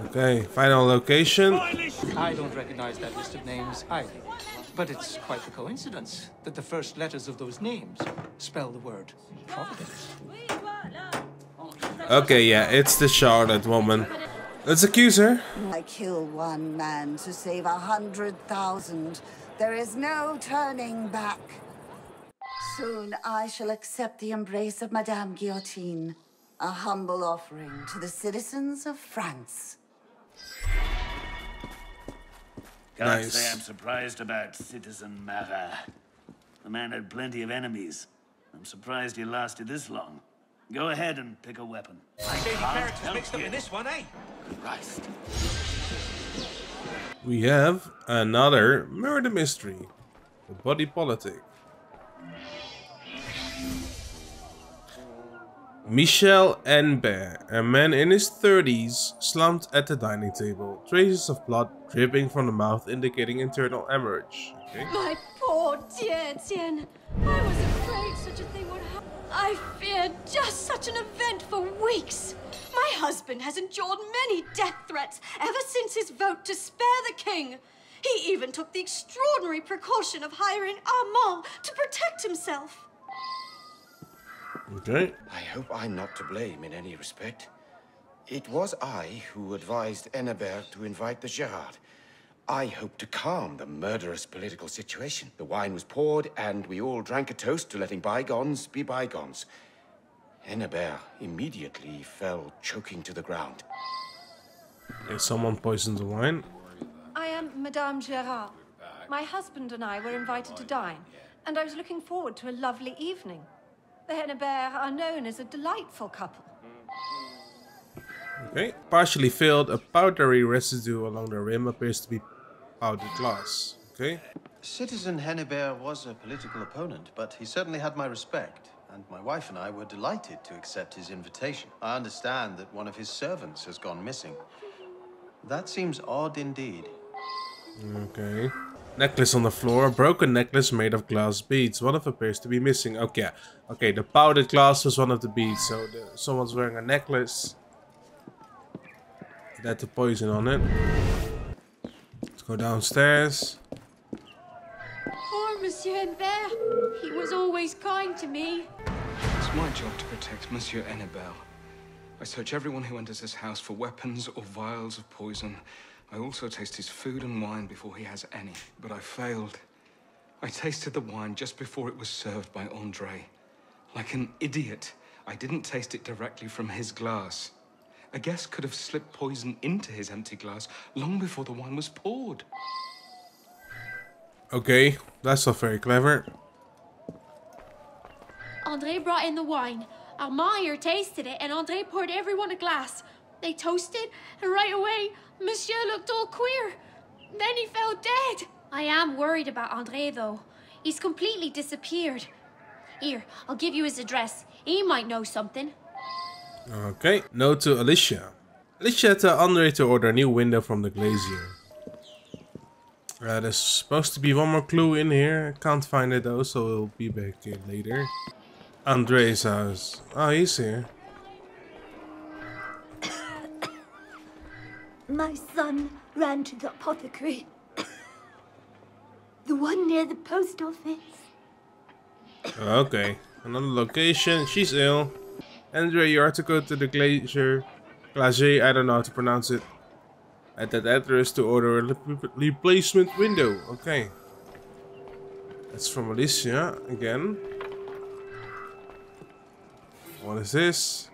Okay, final location. I don't recognize that list of names either. But it's quite the coincidence that the first letters of those names spell the word Providence. Okay, yeah, it's the Charlotte woman. Let's accuse her. I kill one man to save 100,000. There is no turning back. Soon I shall accept the embrace of Madame Guillotine, a humble offering to the citizens of France. Can't say I'm surprised about Citizen Marat. The man had plenty of enemies. I'm surprised he lasted this long. Go ahead and pick a weapon. Shady characters mixed up in this one, eh? Christ. We have another murder mystery. The Body Politic. Michel Enbert, a man in his 30s, slumped at the dining table. Traces of blood dripping from the mouth indicating internal hemorrhage. Okay. My poor dear Etienne. I was afraid such a thing would happen. I feared just such an event for weeks. My husband has endured many death threats ever since his vote to spare the king. He even took the extraordinary precaution of hiring Armand to protect himself. Okay. I hope I'm not to blame in any respect. It was I who advised Philibert to invite the Gerard. I hoped to calm the murderous political situation. The wine was poured, and we all drank a toast to letting bygones be bygones. Philibert immediately fell choking to the ground. Okay, someone poisoned the wine. I am Madame Gerard. My husband and I were invited to dine, and I was looking forward to a lovely evening. The Philibert are known as a delightful couple. Okay. Partially filled, a powdery residue along the rim appears to be powdered glass. Okay. Citizen Philibert was a political opponent, but he certainly had my respect, and my wife and I were delighted to accept his invitation. I understand that one of his servants has gone missing. That seems odd indeed. Okay. Necklace on the floor. Broken necklace made of glass beads. One of them appears to be missing. Okay. Okay, the powdered glass was one of the beads. So someone's wearing a necklace that had the poison on it. Let's go downstairs. Poor Monsieur Philibert. He was always kind to me. It's my job to protect Monsieur Philibert. I search everyone who enters this house for weapons or vials of poison. I also taste his food and wine before he has any, but I failed. I tasted the wine just before it was served by André. Like an idiot, I didn't taste it directly from his glass. A guest could have slipped poison into his empty glass long before the wine was poured. Okay, that's not very clever. André brought in the wine. Armand here tasted it, and André poured everyone a glass. They toasted, and right away, Monsieur looked all queer. Then he fell dead. I am worried about André, though. He's completely disappeared. Here, I'll give you his address. He might know something. Okay, note to Alicia. Alicia tell André to order a new window from the glazier. There's supposed to be one more clue in here. I can't find it though, so we'll be back here later. André's house. Oh, he's here. My son ran to the apothecary. The one near the post office. Okay, another location. She's ill. André, you are to go to the glazier. I don't know how to pronounce it. At that address to order a replacement window. Okay. That's from Alicia again. What is this?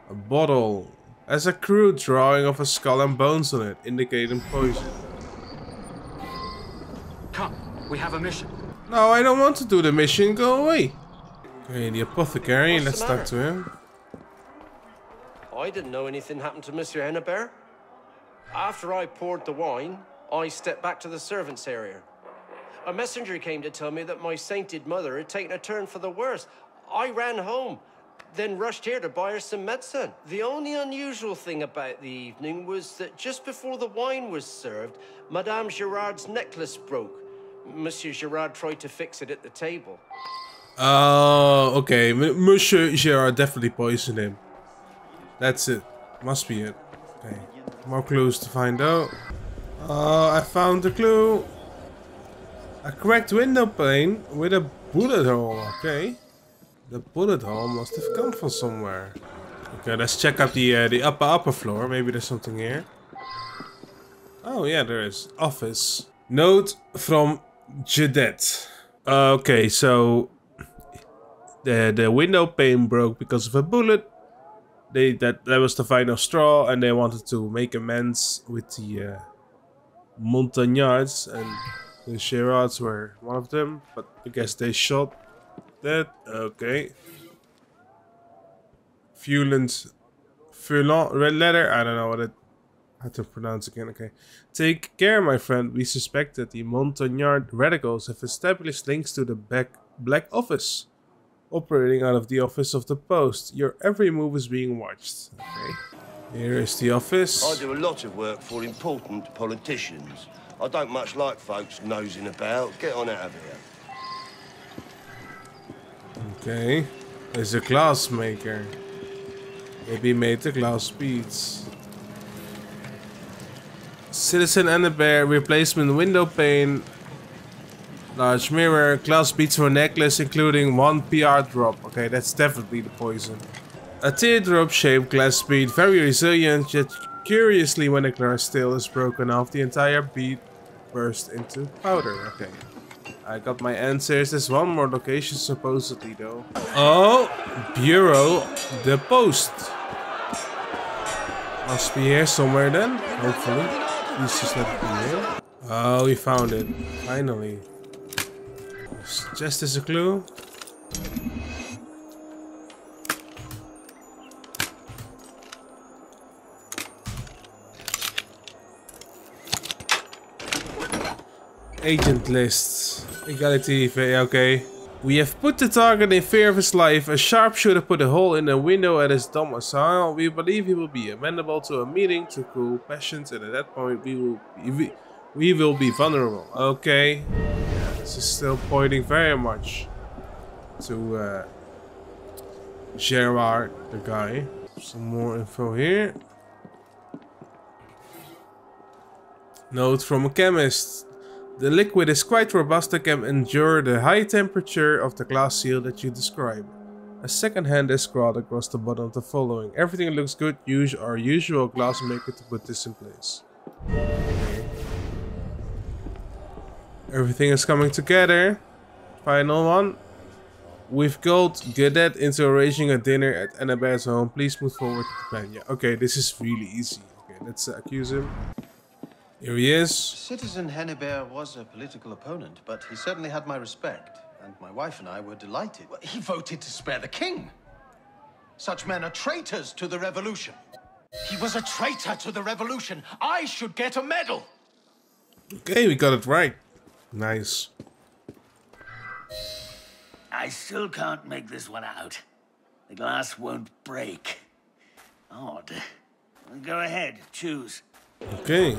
A bottle. Has a crude drawing of a skull and bones on it, indicating poison. Come, we have a mission. No, I don't want to do the mission. Go away. Okay, the apothecary. What's Let's the talk to him. I didn't know anything happened to Monsieur Philibert. After I poured the wine, I stepped back to the servants' area. A messenger came to tell me that my sainted mother had taken a turn for the worse. I ran home, then rushed here to buy her some medicine. The only unusual thing about the evening was that just before the wine was served, Madame Gerard's necklace broke. Monsieur Gerard tried to fix it at the table. Oh, okay. Monsieur Gerard definitely poisoned him. That's it. Must be it. Okay. More clues to find out. Oh, I found the clue. A cracked window pane with a bullet hole. Okay. The bullet hole must have come from somewhere. Okay, let's check out the upper floor. Maybe there's something here. Oh yeah, there is. Office. Note from Jedet. Okay, so the window pane broke because of a bullet. That was the final straw, and they wanted to make amends with the Montagnards, and the Gerards were one of them, but I guess they shot that. Okay. Feulant red letter. I don't know what it how to pronounce again. Okay. Take care, my friend. We suspect that the Montagnard radicals have established links to the Black Office, operating out of the office of the Post. Your every move is being watched. Okay. Here is the office. I do a lot of work for important politicians. I don't much like folks nosing about. Get on out of here. Okay. There's a glass maker. Maybe he made the glass beads. Citizen Annabelle, replacement window pane, large mirror, glass beads for necklace including 1 PR drop. Okay, that's definitely the poison. A teardrop shaped glass bead, very resilient, yet curiously when a glass tail is broken off, the entire bead bursts into powder. Okay. I got my answers. There's one more location supposedly though. Oh, Bureau, the post. Must be here somewhere then, hopefully. Please just let it be here. Oh, we found it. Finally. Just as a clue. Agent lists. Equality, okay. We have put the target in fear of his life. A sharpshooter put a hole in a window at his domicile. We believe he will be amenable to a meeting to cool passions, and at that point we will be vulnerable. Okay. Yeah, this is still pointing very much to Gerard, the guy. Some more info here. Note from a chemist. The liquid is quite robust and can endure the high temperature of the glass seal that you describe. A second hand is scrawled across the bottom of the following. Everything looks good. Use our usual glassmaker to put this in place. Okay. Everything is coming together. Final one. We've called Gadet into arranging a dinner at Annabelle's home. Please move forward to the plan. Yeah, okay, this is really easy. Okay, let's accuse him. Here he is. Citizen Philibert was a political opponent, but he certainly had my respect, and my wife and I were delighted. Well, he voted to spare the king. Such men are traitors to the revolution. He was a traitor to the revolution. I should get a medal. Okay, we got it right. Nice. I still can't make this one out. The glass won't break. Odd. Go ahead, choose. Okay.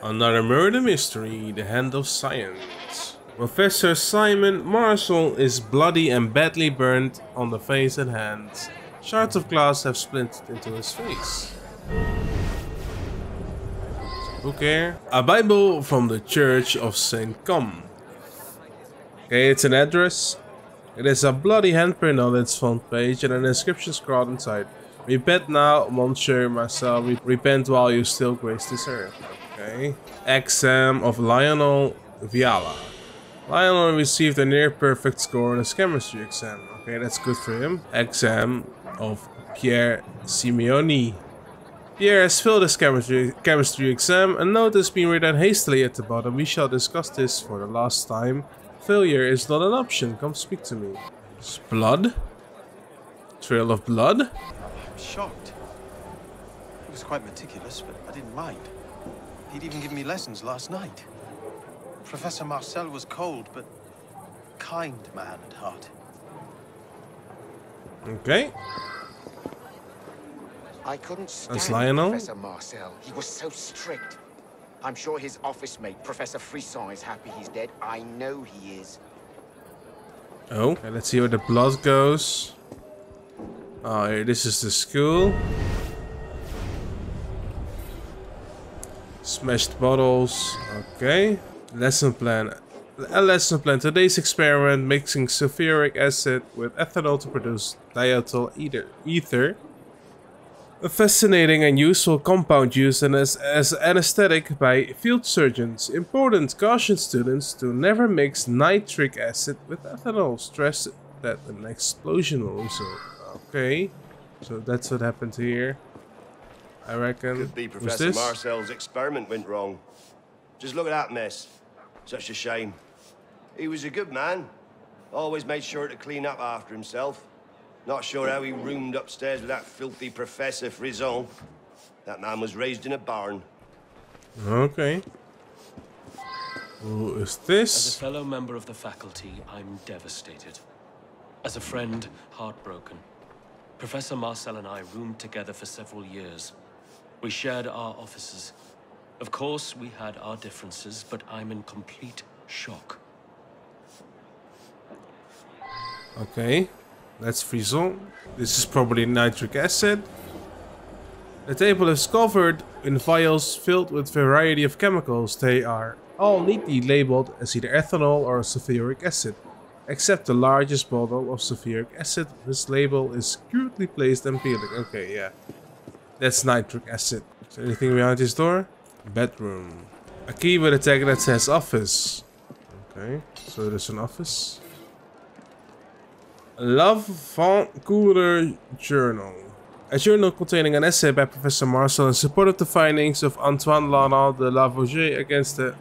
Another murder mystery, the Hand of Science. Professor Simon Marshall is bloody and badly burned on the face and hands. Shards of glass have splintered into his face. Book here. A Bible from the Church of St. Com. Okay, it's an address. It is a bloody handprint on its front page and an inscription scrawled inside. Repent now, Monsieur Marcel. Repent while you still grace this earth. Okay. Exam of Lionel Viala. Lionel received a near perfect score on his chemistry exam. Okay, that's good for him. Exam of Pierre Simeoni. Pierre has failed his chemistry exam. A note has been written hastily at the bottom. We shall discuss this for the last time. Failure is not an option. Come speak to me. It's blood? Trail of blood? I'm shocked. He was quite meticulous, but I didn't mind. He'd even given me lessons last night. Professor Marcel was cold, but kind man at heart. Okay. I couldn't stand That's Lionel. Professor Marcel. He was so strict. I'm sure his office mate, Professor Frisson, is happy he's dead. I know he is. Oh, okay, let's see where the blood goes. Oh, here, this is the school. Smashed bottles. Okay. Lesson plan. A lesson plan. Today's experiment, mixing sulfuric acid with ethanol to produce diethyl ether. A fascinating and useful compound used as anesthetic by field surgeons. Important, caution students to never mix nitric acid with ethanol. Stress that an explosion will result. Okay, so that's what happened here. I reckon. Could be Professor Marcel's experiment went wrong. Just look at that mess. Such a shame. He was a good man. Always made sure to clean up after himself. Not sure how he roomed upstairs with that filthy Professor Frisson. That man was raised in a barn. Okay. Who is this? As a fellow member of the faculty, I'm devastated. As a friend, heartbroken. Professor Marcel and I roomed together for several years. We shared our offices. Of course, we had our differences, but I'm in complete shock. Okay. That's Frisson. This is probably nitric acid. The table is covered in vials filled with a variety of chemicals. They are all neatly labeled as either ethanol or sulfuric acid, except the largest bottle of sulfuric acid. This label is crudely placed and peeling. Okay, yeah. That's nitric acid. Is there anything behind this door? Bedroom. A key with a tag that says office. Okay, so there's an office. Love Van Cooler Journal. A journal containing an essay by Professor Marcel in support of the findings of Antoine Laurent de Lavoisier against the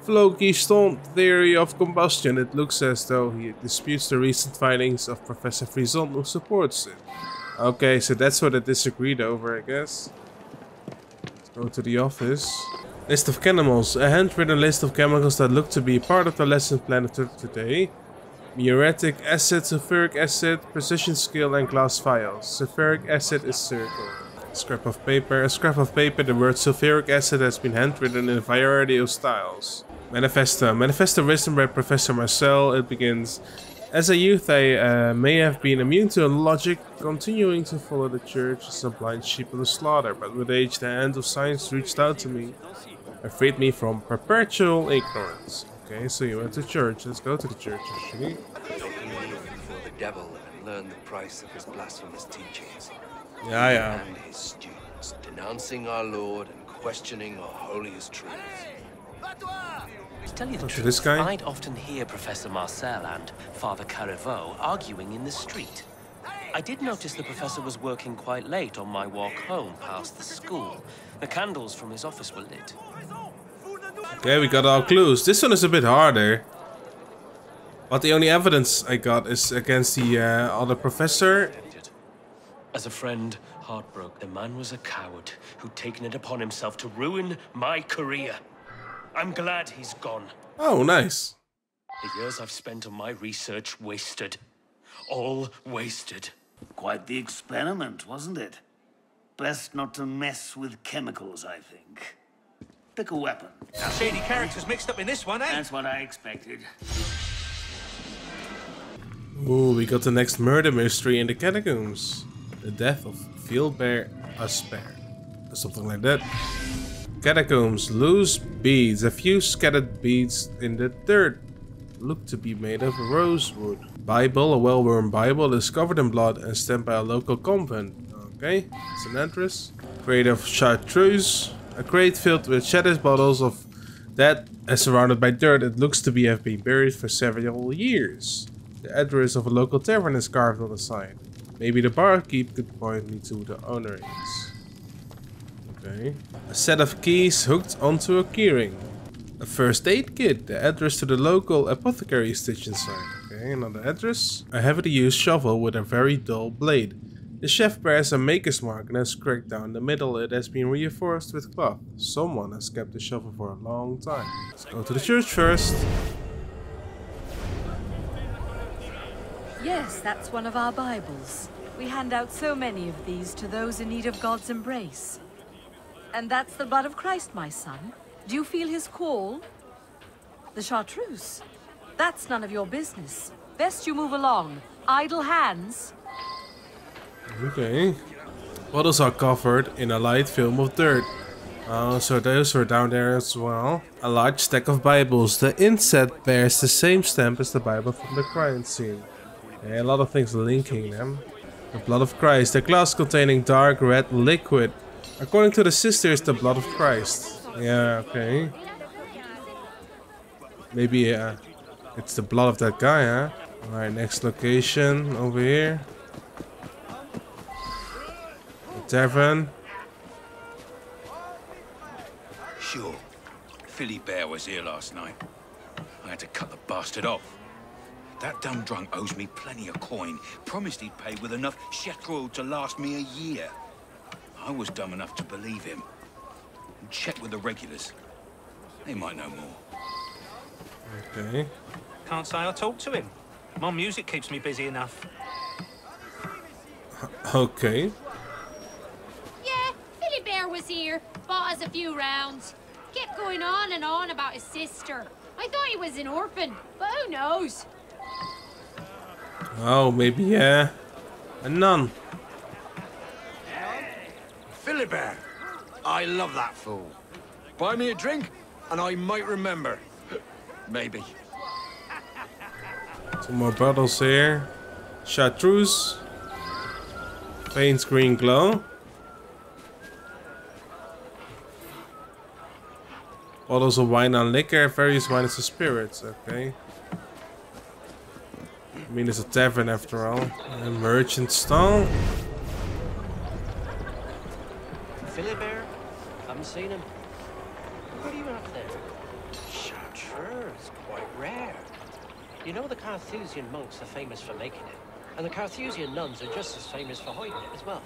phlogiston theory of combustion. It looks as though he disputes the recent findings of Professor Frison, who supports it. Okay, so that's what they disagreed over, I guess. Let's go to the office. List of chemicals. A handwritten list of chemicals that look to be part of the lesson plan of today. Muriatic acid, sulfuric acid, precision scale, and glass vials. Sulfuric acid is circled. Scrap of paper. A scrap of paper. The word sulfuric acid has been handwritten in a variety of styles. Manifesto. Manifesto written by Professor Marcel. It begins. As a youth, I may have been immune to logic, continuing to follow the church as a blind sheep on the slaughter, but with age the hand of science reached out to me and freed me from perpetual ignorance. Okay, so you went to church. Let's go to the church, actually. Before the devil and learn the price of his blasphemous teachings. Yeah. And his students, denouncing our Lord and questioning our holiest truths. To tell you the truth, this guy? I'd often hear Professor Marcel and Father Carreveau arguing in the street. I did notice the professor was working quite late on my walk home past the school. The candles from his office were lit. Okay, we got our clues. This one is a bit harder. But the only evidence I got is against the other professor. As a friend, heartbroken, the man was a coward who'd taken it upon himself to ruin my career. I'm glad he's gone. Oh, nice. The years I've spent on my research wasted. All wasted. Quite the experiment, wasn't it? Best not to mess with chemicals, I think. Pick a weapon. Now, shady characters mixed up in this one, eh? That's what I expected. Ooh, we got the next murder mystery in the catacombs. The death of Philibert Aspairt. Or something like that. Catacombs, loose beads. A few scattered beads in the dirt. Look to be made of rosewood. Bible, a well-worn Bible, is covered in blood and stamped by a local convent. Okay, it's an address. Crate of chartreuse. A crate filled with shattered bottles of that is surrounded by dirt. It looks to have been buried for several years. The address of a local tavern is carved on the side. Maybe the barkeep could point me to the owneries. Okay. A set of keys hooked onto a keyring. A first aid kit. The address to the local apothecary is stitched inside. Okay, another address. A heavily used shovel with a very dull blade. The chef bears a maker's mark and has cracked down the middle. It has been reinforced with cloth. Someone has kept the shovel for a long time. Let's go to the church first. Yes, that's one of our Bibles. We hand out so many of these to those in need of God's embrace. And that's the blood of Christ, my son. Do you feel his call? The chartreuse? That's none of your business. Best you move along. Idle hands. Okay. Bottles are covered in a light film of dirt. Oh, so those were down there as well. A large stack of Bibles. The inset bears the same stamp as the Bible from the crime scene. Yeah, a lot of things linking them. The blood of Christ. A glass containing dark red liquid. According to the sisters, the blood of Christ. Yeah, okay. Maybe it's the blood of that guy, huh? Alright, next location over here. The tavern. Sure. Philibert was here last night. I had to cut the bastard off. That dumb drunk owes me plenty of coin. Promised he'd pay with enough Chetrol to last me a year. I was dumb enough to believe him. Check with the regulars. They might know more. Okay. Can't say I talk to him. My music keeps me busy enough. Okay. Yeah, Philibert was here. Bought us a few rounds. Kept going on and on about his sister. I thought he was an orphan, but who knows? Oh, maybe, yeah. A nun. Philibert, I love that fool. Buy me a drink, and I might remember. Maybe. Some more bottles here. Chartreuse. Faint green glow. Bottles of wine and liquor, various wines and spirits. Okay. I mean, it's a tavern after all. A merchant stall. Philibert? Haven't seen him. What are you after there? Chartreuse, quite rare. You know the Carthusian monks are famous for making it, and the Carthusian nuns are just as famous for hiding it as well.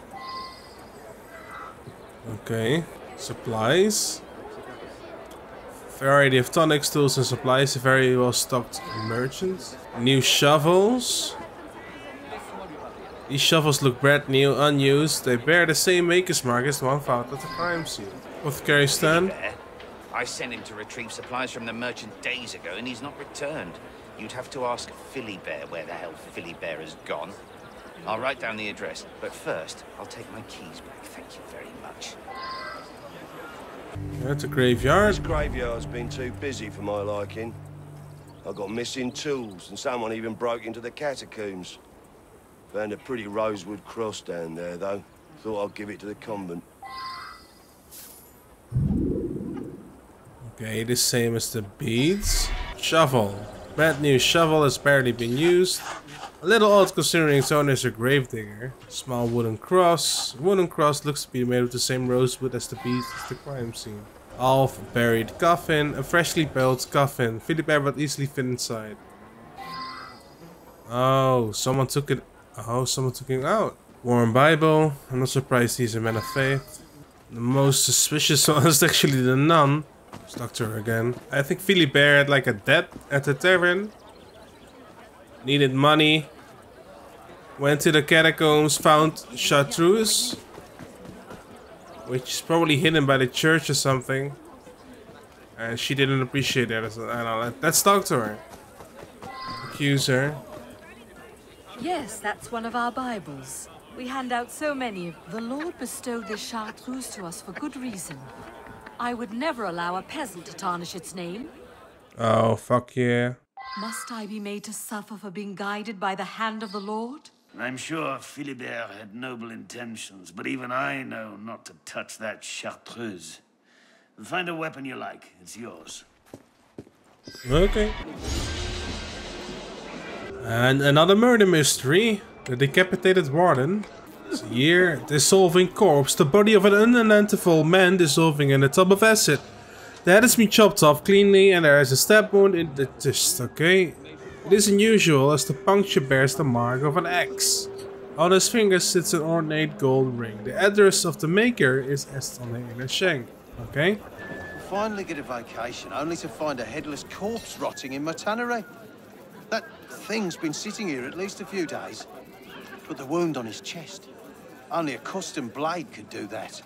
Okay. Supplies. Variety of tonics, tools and supplies. A very well stocked merchant. New shovels. These shovels look brand new, unused. They bear the same maker's mark as the one found at the crime scene. Apothecary stand. I sent him to retrieve supplies from the merchant days ago and he's not returned. You'd have to ask Philibert where the hell Philibert has gone. I'll write down the address, but first, I'll take my keys back. Thank you very much. That's a graveyard. This graveyard's been too busy for my liking. I got missing tools, and someone even broke into the catacombs. Found a pretty rosewood cross down there, though. Thought I'd give it to the convent. Okay, the same as the beads. Shovel. Brand new shovel has barely been used. A little odd considering its owner is a gravedigger. Small wooden cross. Wooden cross looks to be made of the same rosewood as the beads at the crime scene. Half buried coffin. A freshly built coffin. Philibert would easily fit inside. Oh, someone took it. Oh, someone took it out. Worn Bible. I'm not surprised he's a man of faith. The most suspicious one is actually the nun. It's Doctor again. I think Philibert had like a debt at the tavern. Needed money. Went to the catacombs, found Chartreuse. Which is probably hidden by the church or something. And she didn't appreciate that. I don't know. Let's talk to her. Accuse her. Yes, that's one of our Bibles. We hand out so many of them. The Lord bestowed this Chartreuse to us for good reason. I would never allow a peasant to tarnish its name. Oh, fuck yeah. Must I be made to suffer for being guided by the hand of the Lord? I'm sure Philibert had noble intentions, but even I know not to touch that Chartreuse. Find a weapon you like. It's yours. Okay. And another murder mystery. The Decapitated Warden. It's a year. Dissolving corpse. The body of an unidentifiable man dissolving in a tub of acid. The head has been chopped off cleanly and there is a stab wound in the chest. Okay. It is unusual as the puncture bears the mark of an axe. On his finger sits an ornate gold ring. The address of the maker is etched on the inner shank. Okay. Finally get a vacation, only to find a headless corpse rotting in my tannery. That thing's been sitting here at least a few days. But the wound on his chest, only a custom blade could do that.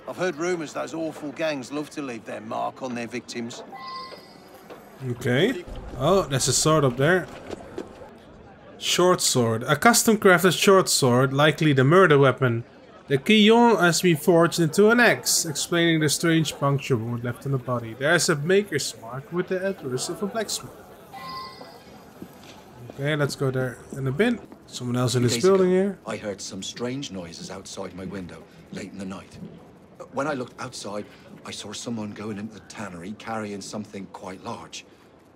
I've heard rumours those awful gangs love to leave their mark on their victims. Okay. Oh, there's a sword up there. Short sword. A custom crafted short sword, likely the murder weapon. The quillon has been forged into an axe, explaining the strange puncture wound left on the body. There's a maker's mark with the address of a blacksmith. Okay, let's go there in a bit. Someone else in this building here. I heard some strange noises outside my window late in the night. When I looked outside, I saw someone going into the tannery carrying something quite large.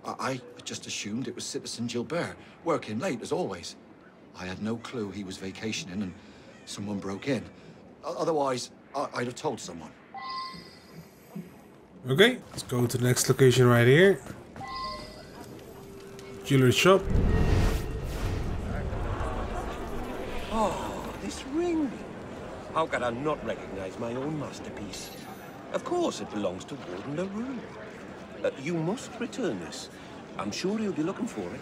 I just assumed it was Citizen Gilbert, working late as always. I had no clue he was vacationing and someone broke in. Otherwise, I'd have told someone. Okay, let's go to the next location right here. Jewelry shop. Oh, this ring. How could I not recognize my own masterpiece? Of course it belongs to Warden LaRue. You must return this. I'm sure he'll be looking for it.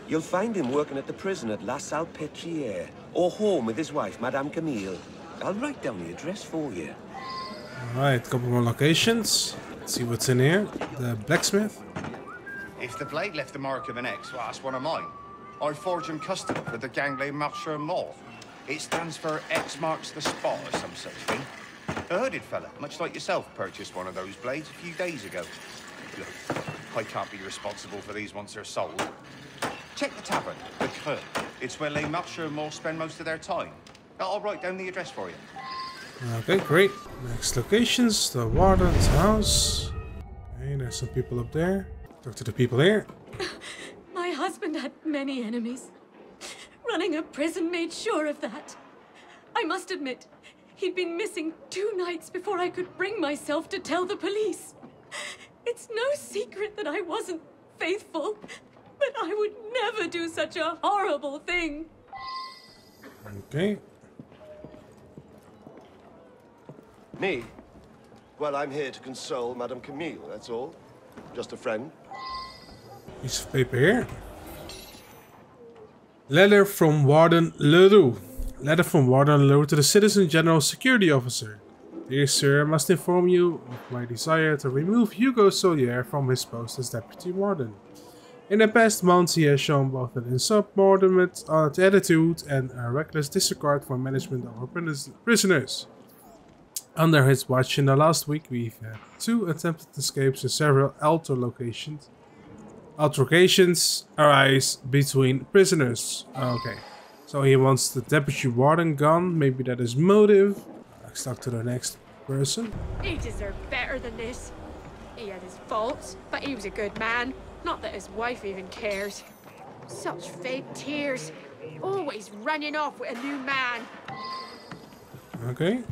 You'll find him working at the prison at La Salpêtrière, or home with his wife, Madame Camille. I'll write down the address for you. Alright, couple more locations. Let's see what's in here. The blacksmith. If the blade left the mark of an X, well, that's one of mine. I forged him custom for the Gangley Marchand Law. It stands for X marks the spot or some such thing. A hooded fella, much like yourself, purchased one of those blades a few days ago. Look, I can't be responsible for these once they're sold. Check the tavern, the Creux. It's where les marcheurs morts spend most of their time. I'll write down the address for you. Okay, great. Next locations, the warden's house. Okay, there's some people up there. Talk to the people here. My husband had many enemies. Running a prison made sure of that. I must admit, he'd been missing 2 nights before I could bring myself to tell the police. It's no secret that I wasn't faithful, but I would never do such a horrible thing. Okay. Me? Well, I'm here to console Madame Camille, that's all. Just a friend. Piece of paper here. Letter from Warden Leroux. Letter from Warden Leroux to the Citizen General Security Officer. Dear Sir, I must inform you of my desire to remove Hugo Solier from his post as Deputy Warden. In the past months, he has shown both an insubordinate attitude and a reckless disregard for management of our prisoners. Under his watch in the last week, we've had 2 attempted escapes and several altercations arise between prisoners. Okay, so he wants the Deputy Warden gone. Maybe that is motive. Let's talk to the next person. He deserved better than this. He had his faults, but he was a good man. Not that his wife even cares. Such fake tears. Always running off with a new man. Okay.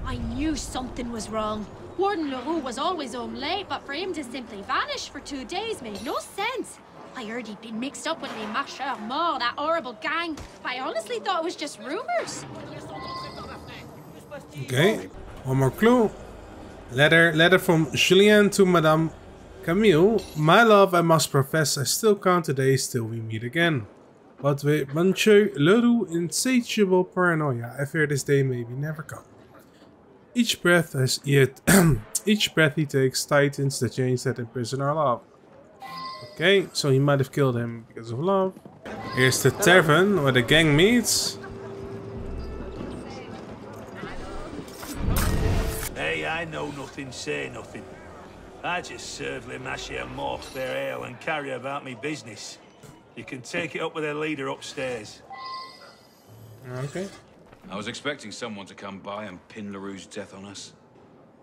I knew something was wrong. Warden Leroux was always home late, but for him to simply vanish for 2 days made no sense. I heard he'd been mixed up with les marcheurs morts, that horrible gang. I honestly thought it was just rumors. Okay, one more clue. Letter from Julien to Madame Camille. My love, I must profess, I still count the days till we meet again. But with Monsieur Leroux' insatiable paranoia, I fear this day may never come. Each breath he takes tightens the chains that imprison our love. Okay, so he might have killed him because of love. Here's the tavern where the gang meets. Hey, I know nothing, say nothing. I just serve les marcheurs morts their ale and carry about me business. You can take it up with their leader upstairs. Okay. I was expecting someone to come by and pin Leroux's death on us.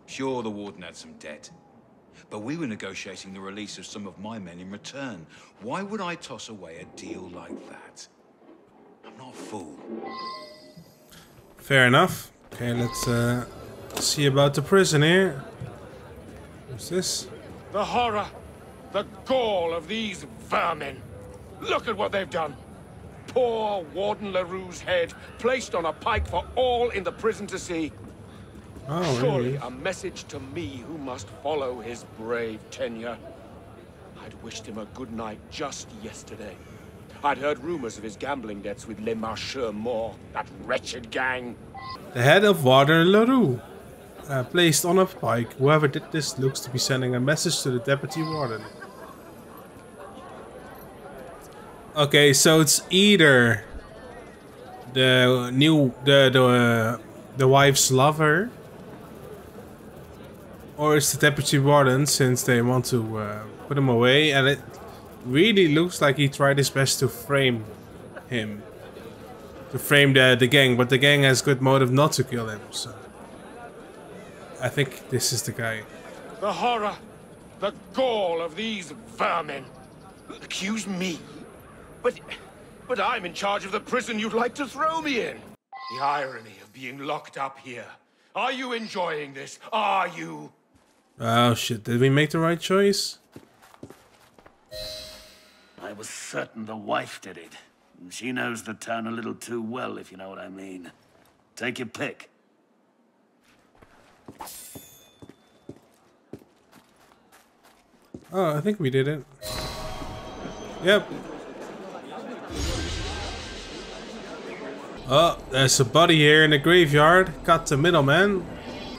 Sure, the warden had some debt. But we were negotiating the release of some of my men in return. Why would I toss away a deal like that? I'm not a fool. Fair enough. Okay, let's see about the prison here. What's this? The horror, the gall of these vermin. Look at what they've done. Poor Warden Leroux's head placed on a pike for all in the prison to see. Oh, Surely really? a message to me who must follow his brave tenure. I'd wished him a good night just yesterday. I'd heard rumors of his gambling debts with Les Marcheurs Morts, that wretched gang. The head of Warden Leroux. Placed on a pike. Whoever did this looks to be sending a message to the Deputy Warden. Okay, so it's either the wife's lover, or it's the Deputy Warden, since they want to put him away, and it really looks like he tried his best to frame him, to frame the gang, but the gang has good motive not to kill him. So I think this is the guy. The horror, the gall of these vermin. Accuse me? But I'm in charge of the prison you'd like to throw me in. The irony of being locked up here. Are you enjoying this? Are you? Oh shit, did we make the right choice? I was certain the wife did it. She knows the town a little too well, if you know what I mean. Take your pick. Oh, I think we did it. Yep. Oh, there's a body here in the graveyard. Cut the middleman.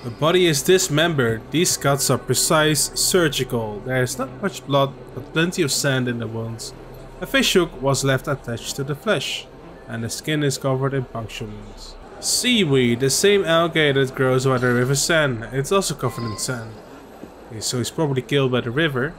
The body is dismembered. These cuts are precise, surgical. There is not much blood, but plenty of sand in the wounds. A fish hook was left attached to the flesh, and the skin is covered in puncture wounds. Seaweed, the same alligator that grows by the river Seine. It's also covered in sand. Okay, so he's probably killed by the river.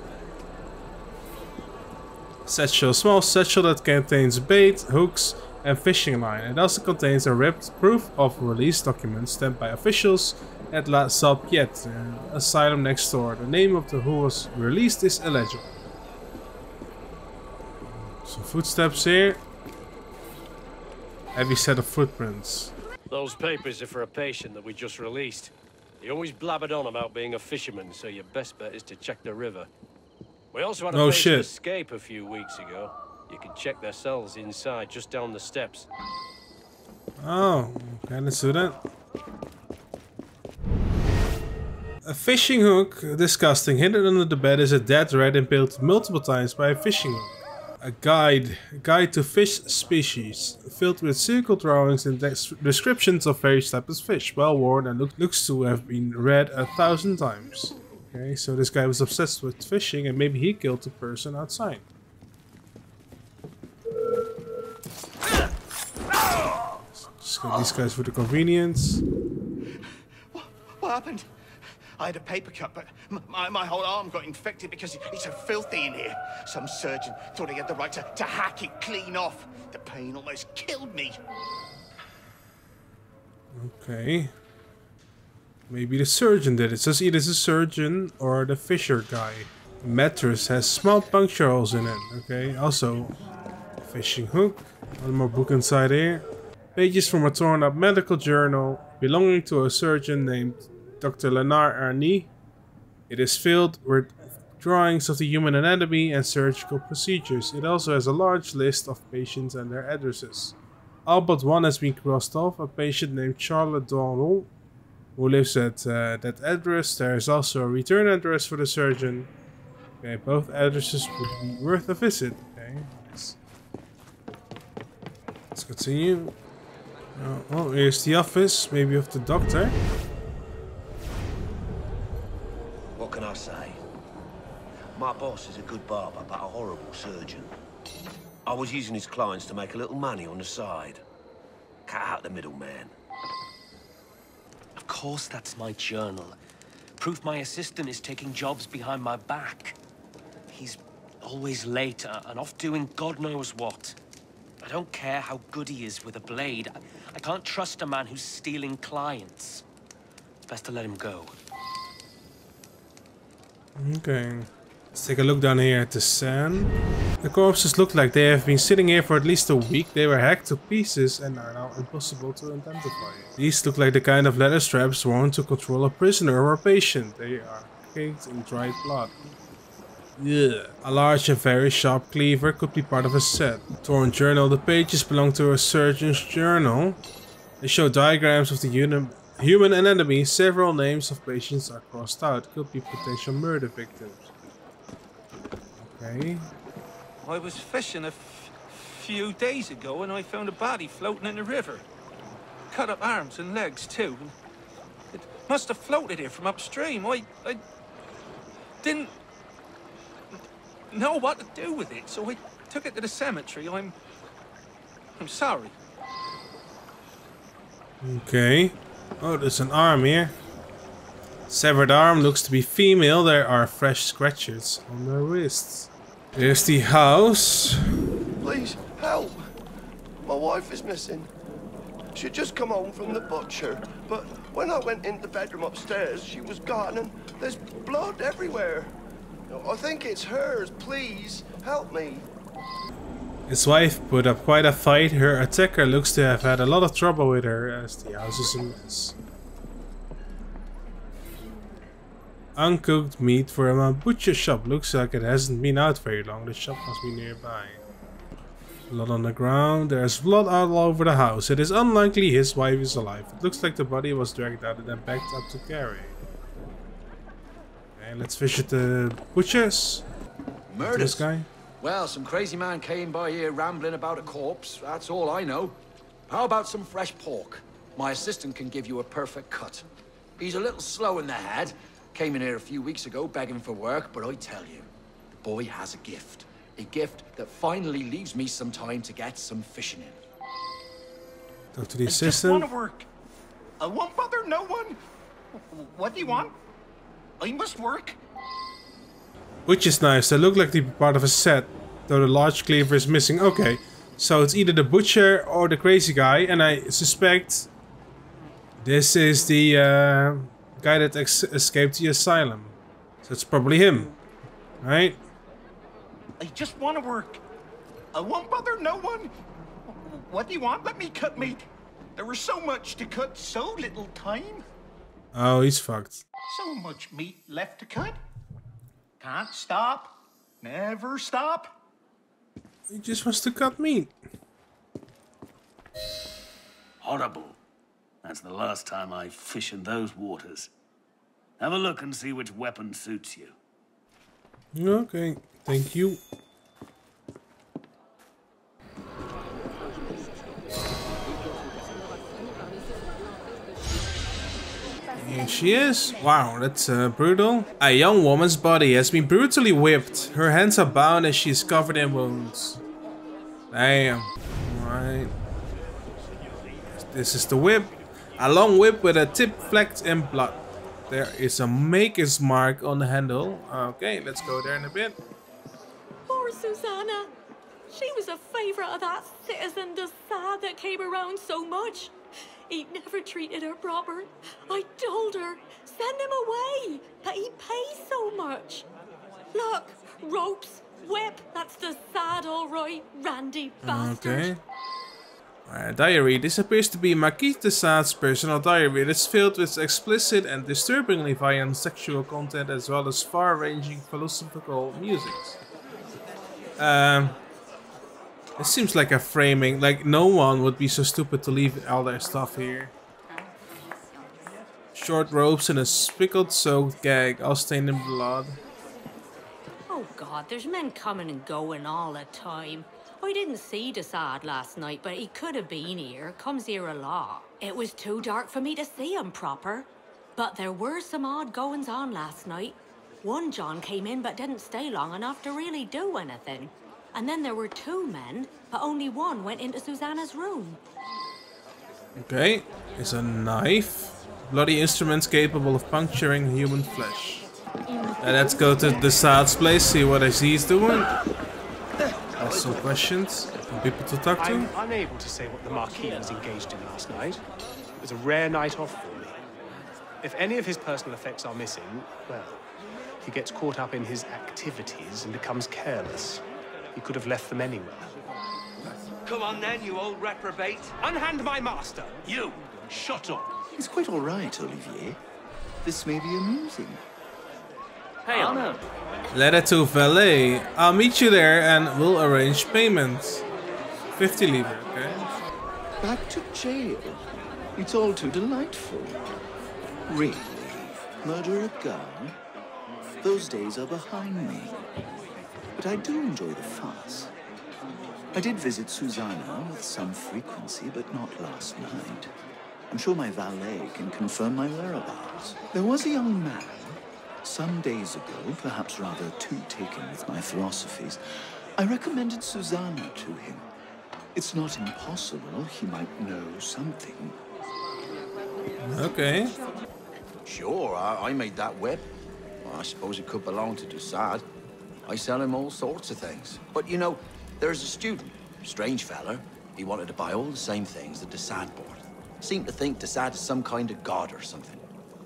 Satchel, small satchel that contains bait, hooks, and fishing line. It also contains a ripped proof of release document stamped by officials at La Salpiette, asylum next door. The name of the who was released is illegible. Some footsteps here. Heavy set of footprints. Those papers are for a patient that we just released. He always blabbered on about being a fisherman, so your best bet is to check the river. We also had a patient escape a few weeks ago. You can check their cells inside, just down the steps. Oh, okay, let's do that. A fishing hook, disgusting. Hidden under the bed is a dead rat impaled multiple times by a fishing hook. A guide to fish species, filled with circle drawings and descriptions of various types of fish, well worn and looks to have been read 1,000 times. Okay, so this guy was obsessed with fishing and maybe he killed the person outside. Just got these guys for the convenience. What happened? I had a paper cut, but my whole arm got infected because it's so filthy in here. Some surgeon thought he had the right to hack it clean off. The pain almost killed me. Okay. Maybe the surgeon did it. It says either the surgeon or the fisher guy. The mattress has small puncture holes in it. Okay, also fishing hook. One more book inside here. Pages from a torn up medical journal belonging to a surgeon named Dr. Leonard Arny. It is filled with drawings of the human anatomy and surgical procedures. It also has a large list of patients and their addresses. All but one has been crossed off, a patient named Charlotte Donald, who lives at that address. There is also a return address for the surgeon. Okay, both addresses would be worth a visit. Okay, nice. Let's continue. Oh, here's the office, maybe of the doctor. What can I say? My boss is a good barber, but a horrible surgeon. I was using his clients to make a little money on the side. Cut out the middleman. Of course that's my journal. Proof my assistant is taking jobs behind my back. He's always late and off doing God knows what. I don't care how good he is with a blade. I can't trust a man who's stealing clients. Best to let him go. Okay. Let's take a look down here at the sand. The corpses look like they have been sitting here for at least a week. They were hacked to pieces and are now impossible to identify. These look like the kind of leather straps worn to control a prisoner or a patient. They are caked in dried blood. Yeah. A large and very sharp cleaver could be part of a set. Torn journal. The pages belong to a surgeon's journal. They show diagrams of the human anatomy. Several names of patients are crossed out. Could be potential murder victims. Okay. I was fishing a few days ago and I found a body floating in the river. Cut up arms and legs too. It must have floated here from upstream. I didn't know what to do with it, so I took it to the cemetery. I'm sorry. Okay. Oh, there's an arm here. Severed arm, looks to be female. There are fresh scratches on their wrists. There's the house. Please, help! My wife is missing. She'd just come home from the butcher, but when I went into the bedroom upstairs, she was gone and there's blood everywhere. I think it's hers. Please, help me. His wife put up quite a fight. Her attacker looks to have had a lot of trouble with her as the house is a mess. Uncooked meat from a butcher shop. Looks like it hasn't been out very long. The shop must be nearby. Blood on the ground. There's blood all over the house. It is unlikely his wife is alive. It looks like the body was dragged out and then backed up to carry. Okay, let's visit the butchers. Murders? This guy. Well, some crazy man came by here rambling about a corpse. That's all I know. How about some fresh pork? My assistant can give you a perfect cut. He's a little slow in the head. Came in here a few weeks ago begging for work, but I tell you, the boy has a gift. A gift that finally leaves me some time to get some fishing in. Go to the I just assistant. want to work. I won't bother no one. What do you want? I must work. Which is nice. They look like they're part of a set, though the large cleaver is missing. Okay, so it's either the butcher or the crazy guy, and I suspect this is the guy that escaped the asylum. So it's probably him, right? I just want to work. I won't bother no one. What do you want? Let me cut meat. There was so much to cut, so little time. Oh, he's fucked. So much meat left to cut. Can't stop. Never stop. He just wants to cut meat. Horrible. That's the last time I fish in those waters. Have a look and see which weapon suits you. Okay, thank you. Here she is. Wow, that's brutal. A young woman's body has been brutally whipped. Her hands are bound and she is covered in wounds. Damn. Alright. This is the whip. A long whip with a tip flecked in blood. There is a maker's mark on the handle. Okay, let's go there in a bit. Poor Susanna. She was a favourite of that citizen de Sade that came around so much. He never treated her proper. I told her, send him away, but he pays so much. Look, ropes, whip, that's de Sade all right, randy bastard. Okay. Diary. This appears to be Marquis de Sade's personal diary. It is filled with explicit and disturbingly violent sexual content as well as far-ranging philosophical musings. It seems like a framing, like no one would be so stupid to leave all their stuff here. Short ropes and a spickled soaked gag, all stained in blood. Oh God, there's men coming and going all the time. I didn't see de Sade last night, but he could have been here. Comes here a lot. It was too dark for me to see him proper. But there were some odd goings on last night. One John came in but didn't stay long enough to really do anything. And then there were two men, but only one went into Susanna's room. Okay, it's a knife. Bloody instruments capable of puncturing human flesh. Let's go to the Sade's place, see what he's doing. Ask some questions from people to talk to. I'm unable to say what the Marquis was engaged in last night. It was a rare night off for me. If any of his personal effects are missing, well, he gets caught up in his activities and becomes careless. He could have left them anywhere. Come on then, you old reprobate. Unhand my master! You! Shut up! It's quite all right, Olivier. This may be amusing. Hey, Anna. Letter to valet. I'll meet you there and we'll arrange payments. 50 livres, okay? Back to jail. It's all too delightful. Really? Murder a girl? Those days are behind me. But I do enjoy the fuss. I did visit Susanna with some frequency, but not last night. I'm sure my valet can confirm my whereabouts. There was a young man, some days ago, perhaps rather too taken with my philosophies. I recommended Susanna to him. It's not impossible he might know something. Okay. Sure, I made that whip. Well, I suppose it could belong to de Sade. I sell him all sorts of things. But you know, there's a student, strange fella. He wanted to buy all the same things that de Sade bought. Seemed to think de Sade is some kind of god or something.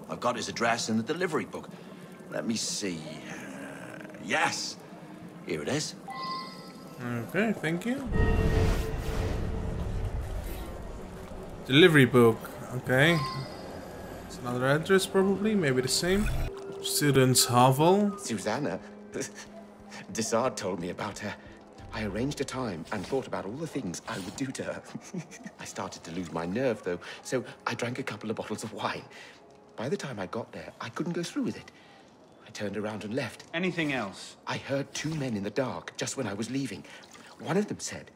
I've got his address in the delivery book. Let me see. Yes, here it is. Okay, thank you. Delivery book, okay. It's another address probably, maybe the same. Student's hovel. Susanna, de Sade told me about her. I arranged a time and thought about all the things I would do to her. I started to lose my nerve, though, so I drank a couple of bottles of wine. By the time I got there, I couldn't go through with it. I turned around and left. Anything else? I heard two men in the dark just when I was leaving. One of them said,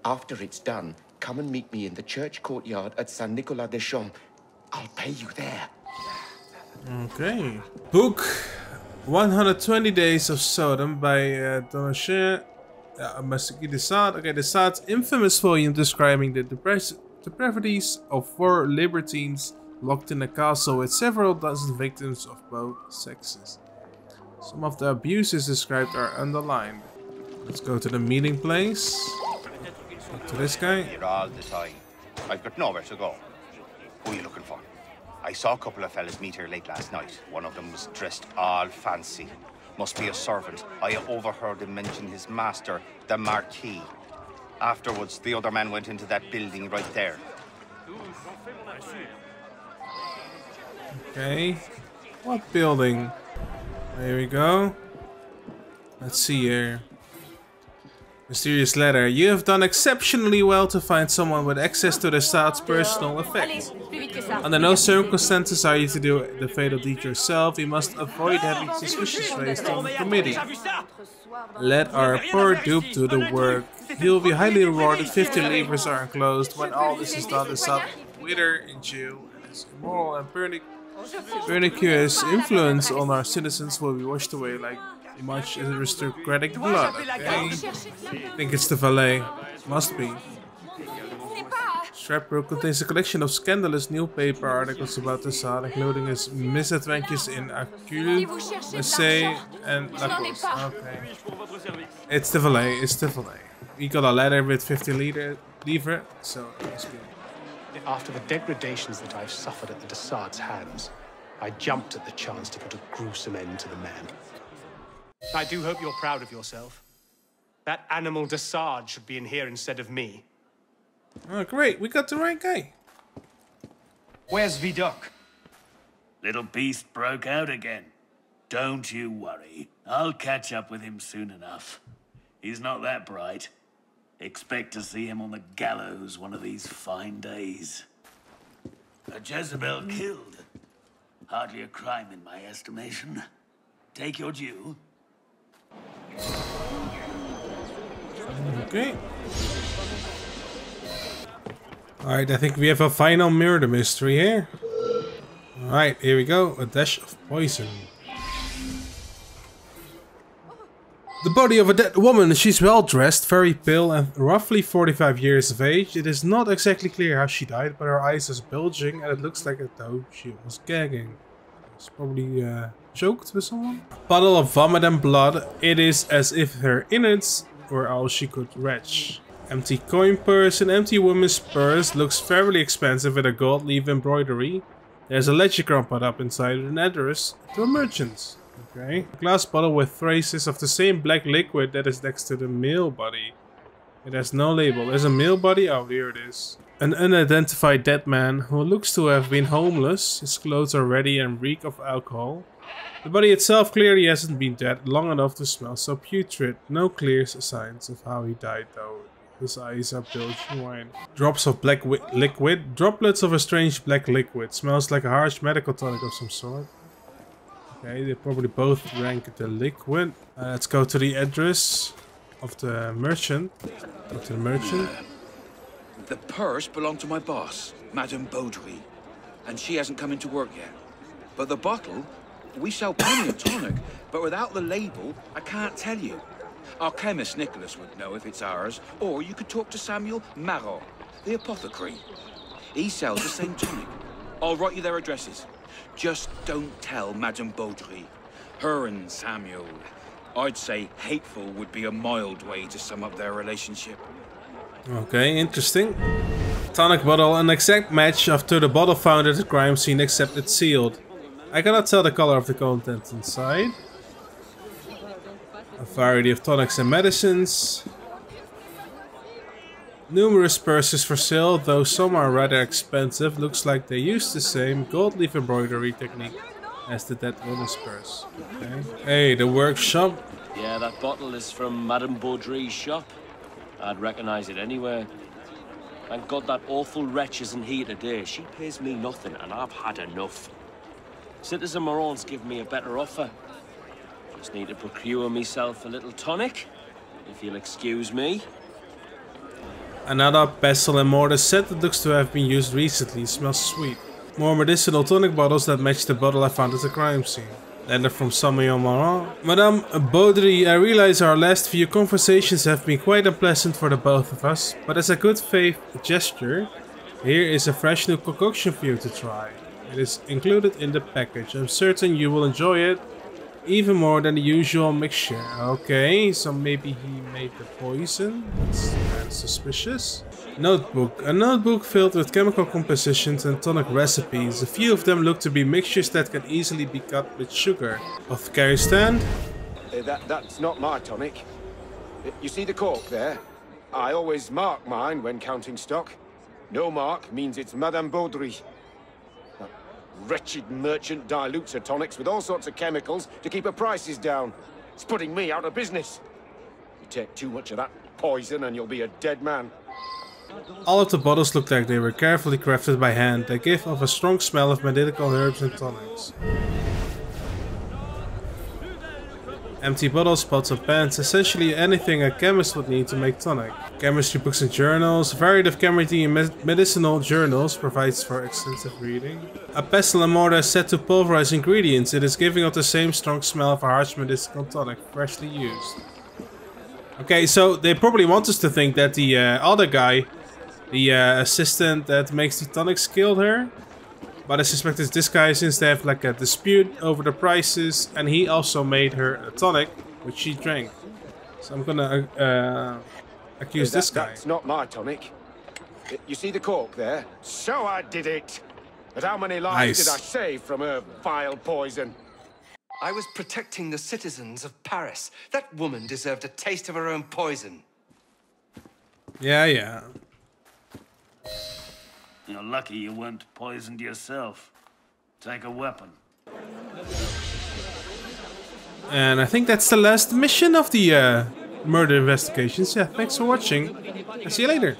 "After it's done, come and meet me in the church courtyard at Saint Nicolas des Champs. I'll pay you there." Okay. Book 120 Days of Sodom by Donatien de Sade. Okay, de Sade's infamous volume describing the The bravities of 4 libertines locked in a castle with several dozen victims of both sexes. Some of the abuses described are underlined. Let's go to the meeting place. Talk to this guy. Here all the time. I've got nowhere to go. Who are you looking for? I saw a couple of fellas meet here late last night. One of them was dressed all fancy. Must be a servant. I overheard him mention his master, the Marquis. Afterwards, the other man went into that building right there. Okay. What building? There we go. Let's see here. Mysterious letter. You have done exceptionally well to find someone with access to the Staat's personal effects. Under no circumstances are you to do the fatal deed yourself. You must avoid having suspicions raised on the committee. Let our poor dupe do the work. He will be highly rewarded. 50 levers are enclosed. When all this is done, the Staat will wither in jail, and his immoral and pernicious influence on our citizens will be washed away like much aristocratic blood. Okay. I think it's the valet. Must be. Scrapbook contains a collection of scandalous newspaper articles about the Assad, including his misadventures in Acul, Marseille, and Lacoste. Okay. It's the valet. It's the valet. We got a letter with 50 lever, so it must be. After the degradations that I've suffered at the Assad's hands, I jumped at the chance to put a gruesome end to the man. I do hope you're proud of yourself. That animal Assad should be in here instead of me. Oh, great. We got the right guy. Where's Vidocq? Little beast broke out again. Don't you worry. I'll catch up with him soon enough. He's not that bright. Expect to see him on the gallows one of these fine days. A Jezebel killed. Hardly a crime in my estimation. Take your due. Okay. Alright, I think we have a final murder mystery here. Alright, here we go. A dash of poison. The body of a dead woman. She's well dressed, very pale, and roughly 45 years of age. It is not exactly clear how she died, but her eyes are bulging and it looks like as though she was gagging. She's probably choked with someone. Puddle of vomit and blood. It is as if her innards were all she could retch. Empty coin purse. An empty woman's purse looks fairly expensive with a gold leaf embroidery. There's a ledgergram put up inside with an address to a merchant. Okay. A glass bottle with traces of the same black liquid that is next to the male body. It has no label. There's a male body. Oh, here it is. An unidentified dead man who looks to have been homeless. His clothes are ready and reek of alcohol. The body itself clearly hasn't been dead long enough to smell so putrid. No clear signs of how he died though. His eyes are bulging wine. Drops of black liquid. Droplets of a strange black liquid. Smells like a harsh medical tonic of some sort. Okay, they probably both drank the liquid. Let's go to the address of the merchant. Go to the merchant. The purse belonged to my boss, Madame Beaudry, and she hasn't come into work yet. But the bottle, we sell plenty of tonic, but without the label, I can't tell you. Our chemist Nicholas would know if it's ours, or you could talk to Samuel Marat, the apothecary. He sells the same tonic. I'll write you their addresses. Just don't tell Madame Beaudry. Her and Samuel, I'd say hateful would be a mild way to sum up their relationship. Okay, interesting. Tonic bottle, an exact match after the bottle found at the crime scene except it's sealed. I cannot tell the color of the contents inside. A variety of tonics and medicines. Numerous purses for sale, though some are rather expensive. Looks like they use the same gold leaf embroidery technique as the dead woman's purse. Okay. Hey, the workshop. Yeah, that bottle is from Madame Beaudry's shop. I'd recognize it anywhere. Thank God that awful wretch isn't here today. She pays me nothing, and I've had enough. Citizen Marat's given me a better offer. Just need to procure myself a little tonic, if you'll excuse me. Another pestle and mortar set that looks to have been used recently. Smells sweet. More medicinal tonic bottles that match the bottle I found at the crime scene. Letter from Samuel Marat. Madame Beaudry, I realize our last few conversations have been quite unpleasant for the both of us, but as a good faith gesture, Here is a fresh new concoction for you to try. It is included in the package. I'm certain you will enjoy it even more than the usual mixture. Okay, so maybe he made the poison. That's kind of suspicious. Notebook. A notebook filled with chemical compositions and tonic recipes. A few of them look to be mixtures that can easily be cut with sugar. Apothecary stand. That's not my tonic. You see the cork there? I always mark mine when counting stock. No mark means it's Madame Baudry. That wretched merchant dilutes her tonics with all sorts of chemicals to keep her prices down. It's putting me out of business. You take too much of that poison and you'll be a dead man. All of the bottles look like they were carefully crafted by hand. They give off a strong smell of medicinal herbs and tonics. Empty bottles, pots and pans, essentially anything a chemist would need to make tonic. Chemistry books and journals, a variety of chemistry and medicinal journals provides for extensive reading. A pestle and mortar is set to pulverize ingredients. It is giving off the same strong smell of a harsh medicinal tonic, freshly used. Okay, so they probably want us to think that the other guy, the assistant that makes the tonics, killed her. But I suspect it's this guy, since they have like a dispute over the prices, and he also made her a tonic, which she drank. So I'm gonna accuse this guy. That's not my tonic. You see the cork there? So I did it. But how many lives did I save from her vile poison? I was protecting the citizens of Paris. That woman deserved a taste of her own poison. Yeah. You're lucky you weren't poisoned yourself. Take a weapon. And I think that's the last mission of the murder investigations. Yeah, thanks for watching. I'll see you later.